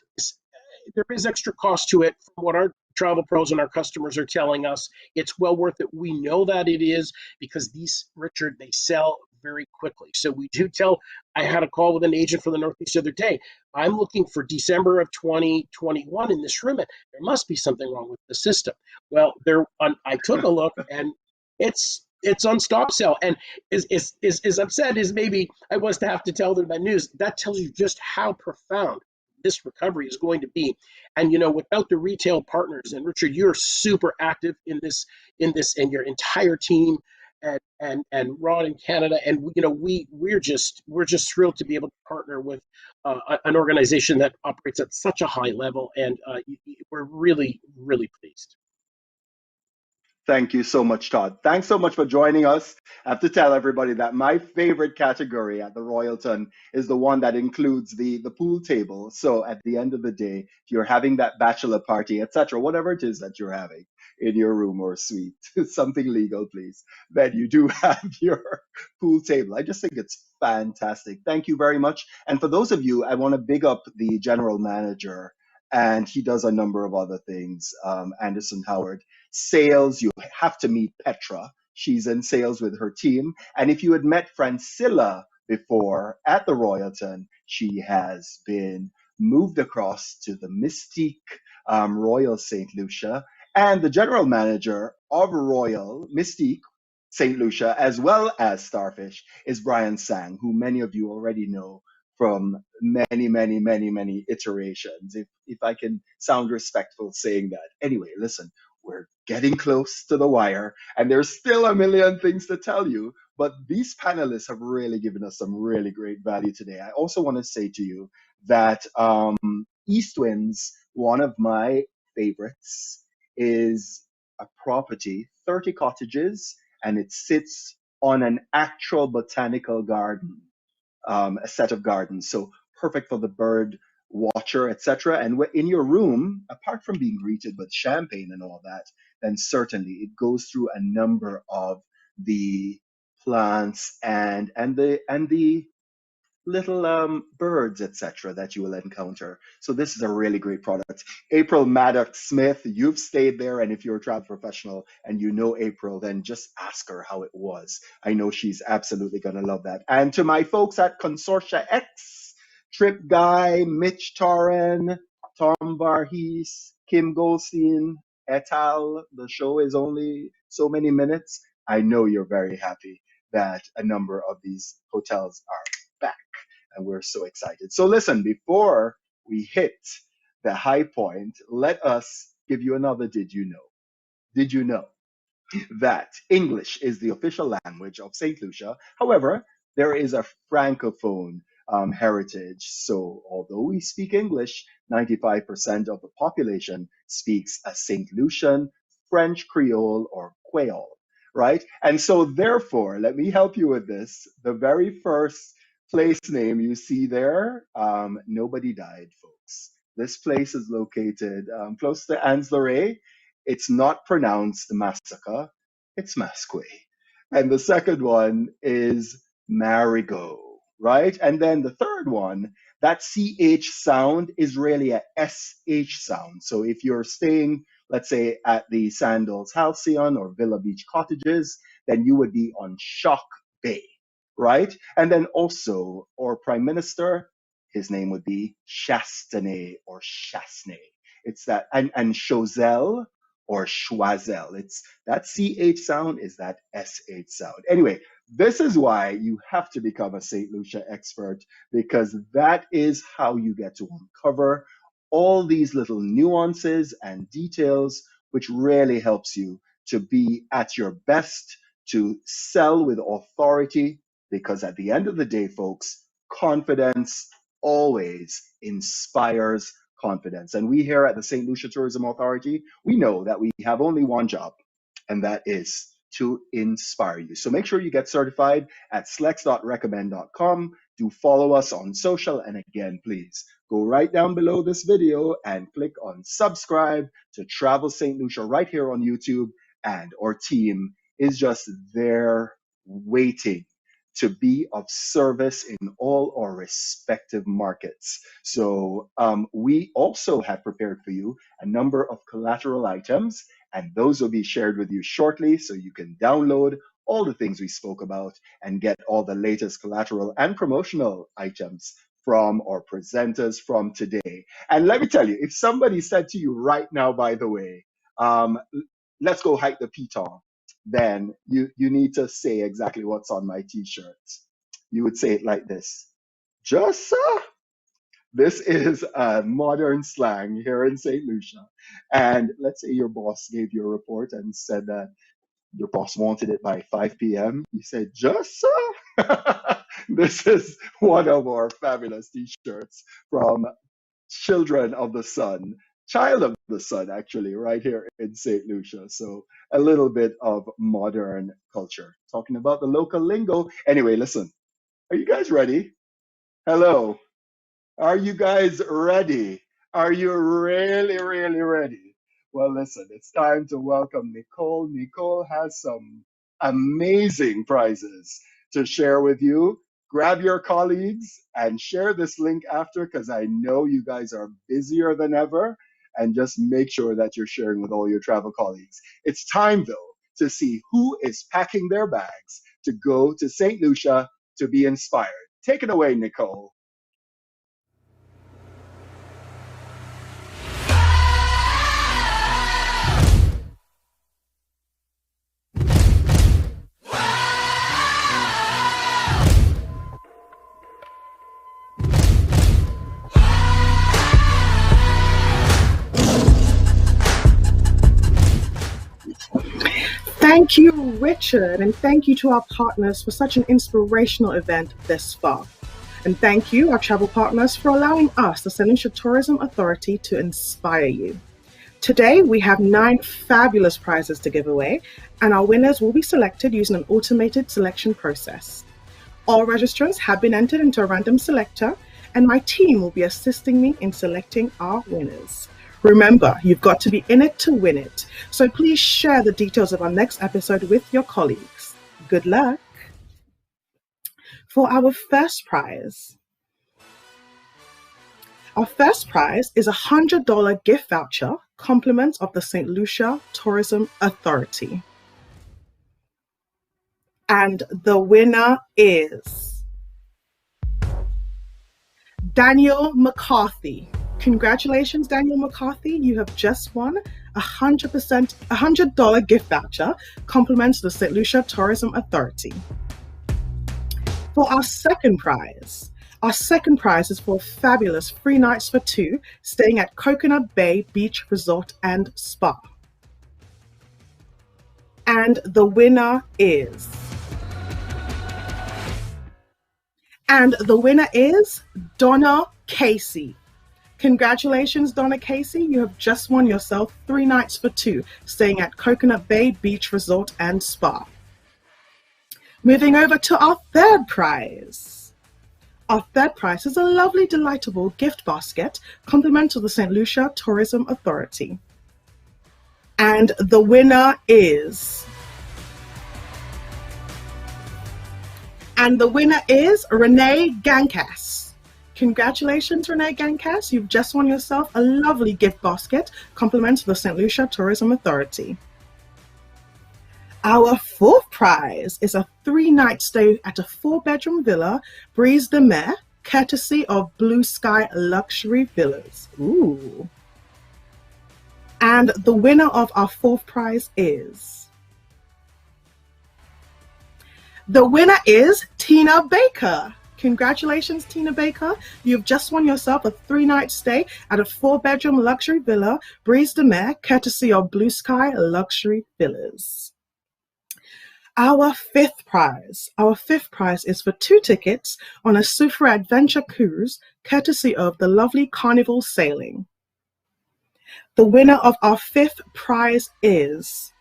there is extra cost to it from what our travel pros and our customers are telling us. It's well worth it. We know that it is, because these, Richard, they sell very quickly. So we do tell, I had a call with an agent for the Northeast the other day. I'm looking for December of 2021 in this room, and there must be something wrong with the system. Well, I took a look, and it's on stop sale. And as upset as maybe I was to have to tell them that news, that tells you just how profound this recovery is going to be. And without the retail partners, and Richard, you're super active in this and your entire team, and Rod in Canada, and we're just thrilled to be able to partner with an organization that operates at such a high level, and we're really, really pleased. Thank you so much, Todd. Thanks so much for joining us. I have to tell everybody that my favorite category at the Royalton is the one that includes the pool table. So at the end of the day, if you're having that bachelor party, etc., whatever it is that you're having in your room or suite, something legal, please, then you do have your pool table. I just think it's fantastic. Thank you very much. And for those of you, I want to big up the general manager, and he does a number of other things, Anderson Howard. Sales, you have to meet Petra. She's in sales with her team. And if you had met Francilla before at the Royalton, she has been moved across to the Mystique Royal Saint Lucia. And the general manager of Royal Mystique Saint Lucia, as well as Starfish, is Brian Sang, who many of you already know from many, many, many, many iterations, if I can sound respectful saying that. Anyway, listen, we're getting close to the wire, and there's still a million things to tell you, but these panelists have really given us some really great value today. I also want to say to you that East Winds, one of my favorites, is a property, 30 cottages, and it sits on an actual botanical garden, a set of gardens. So perfect for the bird watcher, etc. And in your room, apart from being greeted with champagne and all that, then certainly it goes through a number of the plants and the little birds, etc., that you will encounter. So this is a really great product. April Maddox Smith, you've stayed there, and if you're a travel professional and you know April, then just ask her how it was. I know she's absolutely going to love that. And to my folks at Consortia X, Trip Guy, Mitch Torren, Tom Varhees, Kim Goldstein, et al., the show is only so many minutes. I know you're very happy that a number of these hotels are back, and we're so excited. So listen, before we hit the high point, let us give you another did you know? Did you know that English is the official language of St. Lucia? However, there is a francophone heritage. So although we speak English, 95% of the population speaks a St. Lucian, French Creole, or Creole, right? And so therefore, let me help you with this. The very first place name you see there, nobody died, folks. This place is located close to Anse-Lorraine. It's not pronounced massacre, it's masque. And the second one is marigot, right? And then the third one, that CH sound is really a SH sound. So if you're staying, let's say, at the Sandals Halcyon or Villa Beach Cottages, then you would be on Shock Bay, right? And then also, our Prime Minister, his name would be Chastenay or Chasnay. It's that, and Choiseul or Choiseul. It's that CH sound is that SH sound. Anyway, this is why you have to become a St. Lucia expert, because that is how you get to uncover all these little nuances and details, which really helps you to be at your best, to sell with authority, because at the end of the day, folks, confidence always inspires confidence. And we here at the St. Lucia Tourism Authority, we know that we have only one job, and that is to inspire you. So make sure you get certified at slex.recommend.com. Do follow us on social. And again, please go right down below this video and click on subscribe to Travel St. Lucia right here on YouTube. And our team is just there waiting to be of service in all our respective markets. So we also have prepared for you a number of collateral items, and those will be shared with you shortly, so you can download all the things we spoke about and get all the latest collateral and promotional items from our presenters from today. And let me tell you, if somebody said to you right now, by the way, let's go hike the Piton, then you need to say exactly what's on my t-shirts. You would say it like this: just sir. This is a modern slang here in St. Lucia. And let's say your boss gave you a report and said that your boss wanted it by 5 p.m. You said, just sir. This is one of our fabulous t-shirts from Children of the Sun, Child of the Sun, actually, right here in St. Lucia. So a little bit of modern culture. Talking about the local lingo. Anyway, listen, are you guys ready? Hello. Are you guys ready? Are you really, really ready? Well, listen, it's time to welcome Nicole. Nicole has some amazing prizes to share with you. Grab your colleagues and share this link after, because I know you guys are busier than ever. And just make sure that you're sharing with all your travel colleagues. It's time, though, to see who is packing their bags to go to St. Lucia to be inspired. Take it away, Nicole. Thank you, Richard, and thank you to our partners for such an inspirational event this far. And thank you, our travel partners, for allowing us, the Saint Lucia Tourism Authority, to inspire you. Today, we have 9 fabulous prizes to give away, and our winners will be selected using an automated selection process. All registrants have been entered into a random selector, and my team will be assisting me in selecting our winners. Remember, you've got to be in it to win it. So please share the details of our next episode with your colleagues. Good luck. For our first prize. Our first prize is a $100 gift voucher, compliments of the St. Lucia Tourism Authority. And the winner is Daniel McCarthy. Congratulations, Daniel McCarthy. You have just won a $100 gift voucher, compliments of the St. Lucia Tourism Authority. For our second prize is for fabulous 3 nights for 2 staying at Coconut Bay Beach Resort and Spa. And the winner is Donna Casey. Congratulations, Donna Casey. You have just won yourself 3 nights for 2 staying at Coconut Bay Beach Resort and Spa. Moving over to our third prize. Our third prize is a lovely, delightful gift basket, compliments of the St. Lucia Tourism Authority. And the winner is Renee Gankas. Congratulations, Renee Gankas. You've just won yourself a lovely gift basket, compliments of the St. Lucia Tourism Authority. Our fourth prize is a 3-night stay at a 4-bedroom villa, Brise de Mer, courtesy of Blue Sky Luxury Villas. Ooh. And the winner of our fourth prize is Tina Baker. Congratulations, Tina Baker. You've just won yourself a 3-night stay at a 4-bedroom luxury villa, Brise de Mer, courtesy of Blue Sky Luxury Villas. Our fifth prize is for 2 tickets on a Soufriere Adventure cruise, courtesy of the lovely Carnival Sailing. The winner of our 5th prize is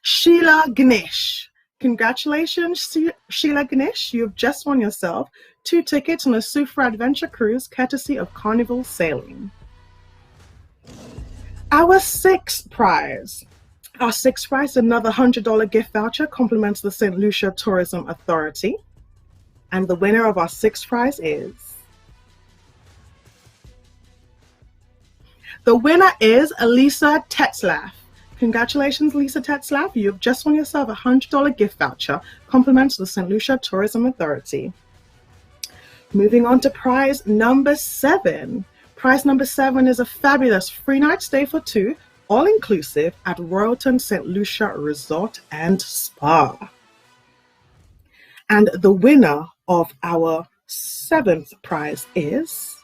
Sheila Ganesh. Congratulations, Sheila Ganesh. You have just won yourself 2 tickets on a Soufriere Adventure cruise, courtesy of Carnival Sailing. Our 6th prize. Our 6th prize is another $100 gift voucher, compliments the Saint Lucia Tourism Authority. And the winner of our 6th prize is... The winner is Lisa Tetzlaff. Congratulations, Lisa Tetzlaff. You have just won yourself a $100 gift voucher, compliments the St. Lucia Tourism Authority. Moving on to prize number 7. Prize number 7 is a fabulous 3-night stay for 2, all-inclusive at Royalton St. Lucia Resort and Spa. And the winner of our 7th prize is...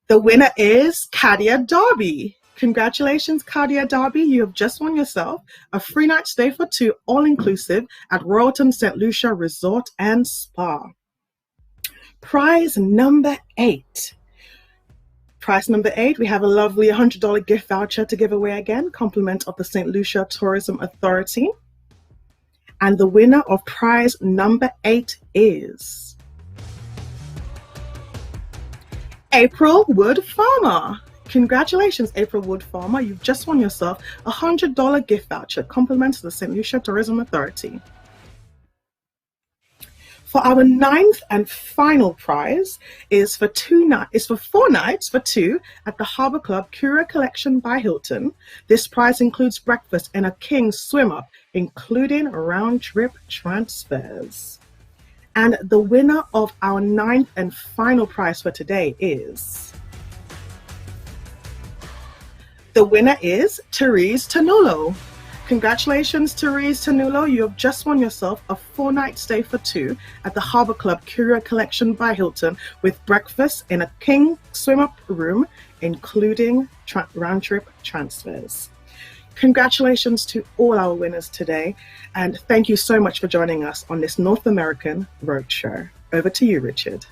The winner is Kadia Darby. Congratulations, Kadia Darby. You have just won yourself a 3-night stay for 2, all-inclusive at Royalton St. Lucia Resort and Spa. Prize number 8. Prize number 8, we have a lovely $100 gift voucher to give away again, compliment of the St. Lucia Tourism Authority. And the winner of prize number 8 is April Wood Farmer. Congratulations, April Wood Farmer. You've just won yourself a $100 gift voucher, compliments of the St. Lucia Tourism Authority. For our 9th and final prize is for 4 nights for 2 at the Harbour Club Curio Collection by Hilton. This prize includes breakfast and a king swim-up, including round-trip transfers. And the winner of our 9th and final prize for today is... The winner is Therese Tanulo. Congratulations, Therese Tanulo. You have just won yourself a 4-night stay for 2 at the Harbour Club Curio Collection by Hilton with breakfast in a king swim-up room, including round-trip transfers. Congratulations to all our winners today, and thank you so much for joining us on this North American Roadshow. Over to you, Richard.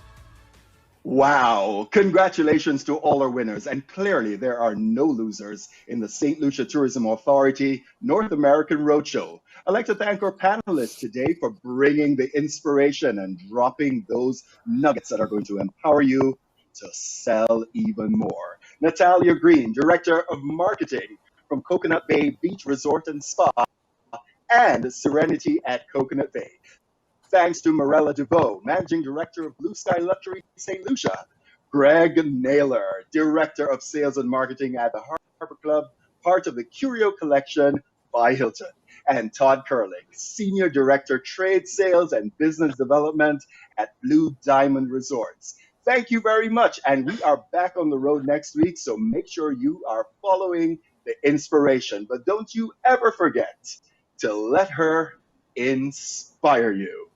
Wow, congratulations to all our winners. And clearly there are no losers in the St. Lucia Tourism Authority North American Roadshow. I'd like to thank our panelists today for bringing the inspiration and dropping those nuggets that are going to empower you to sell even more. Natalia Green, Director of Marketing from Coconut Bay Beach Resort and Spa and Serenity at Coconut Bay. Thanks to Morella DeVoe, Managing Director of Blue Sky Luxury St. Lucia. Greg Naylor, Director of Sales and Marketing at the Harbour Club, part of the Curio Collection by Hilton. And Todd Curling, Senior Director, Trade Sales and Business Development at Blue Diamond Resorts. Thank you very much. And we are back on the road next week, so make sure you are following the inspiration. But don't you ever forget to let her inspire you.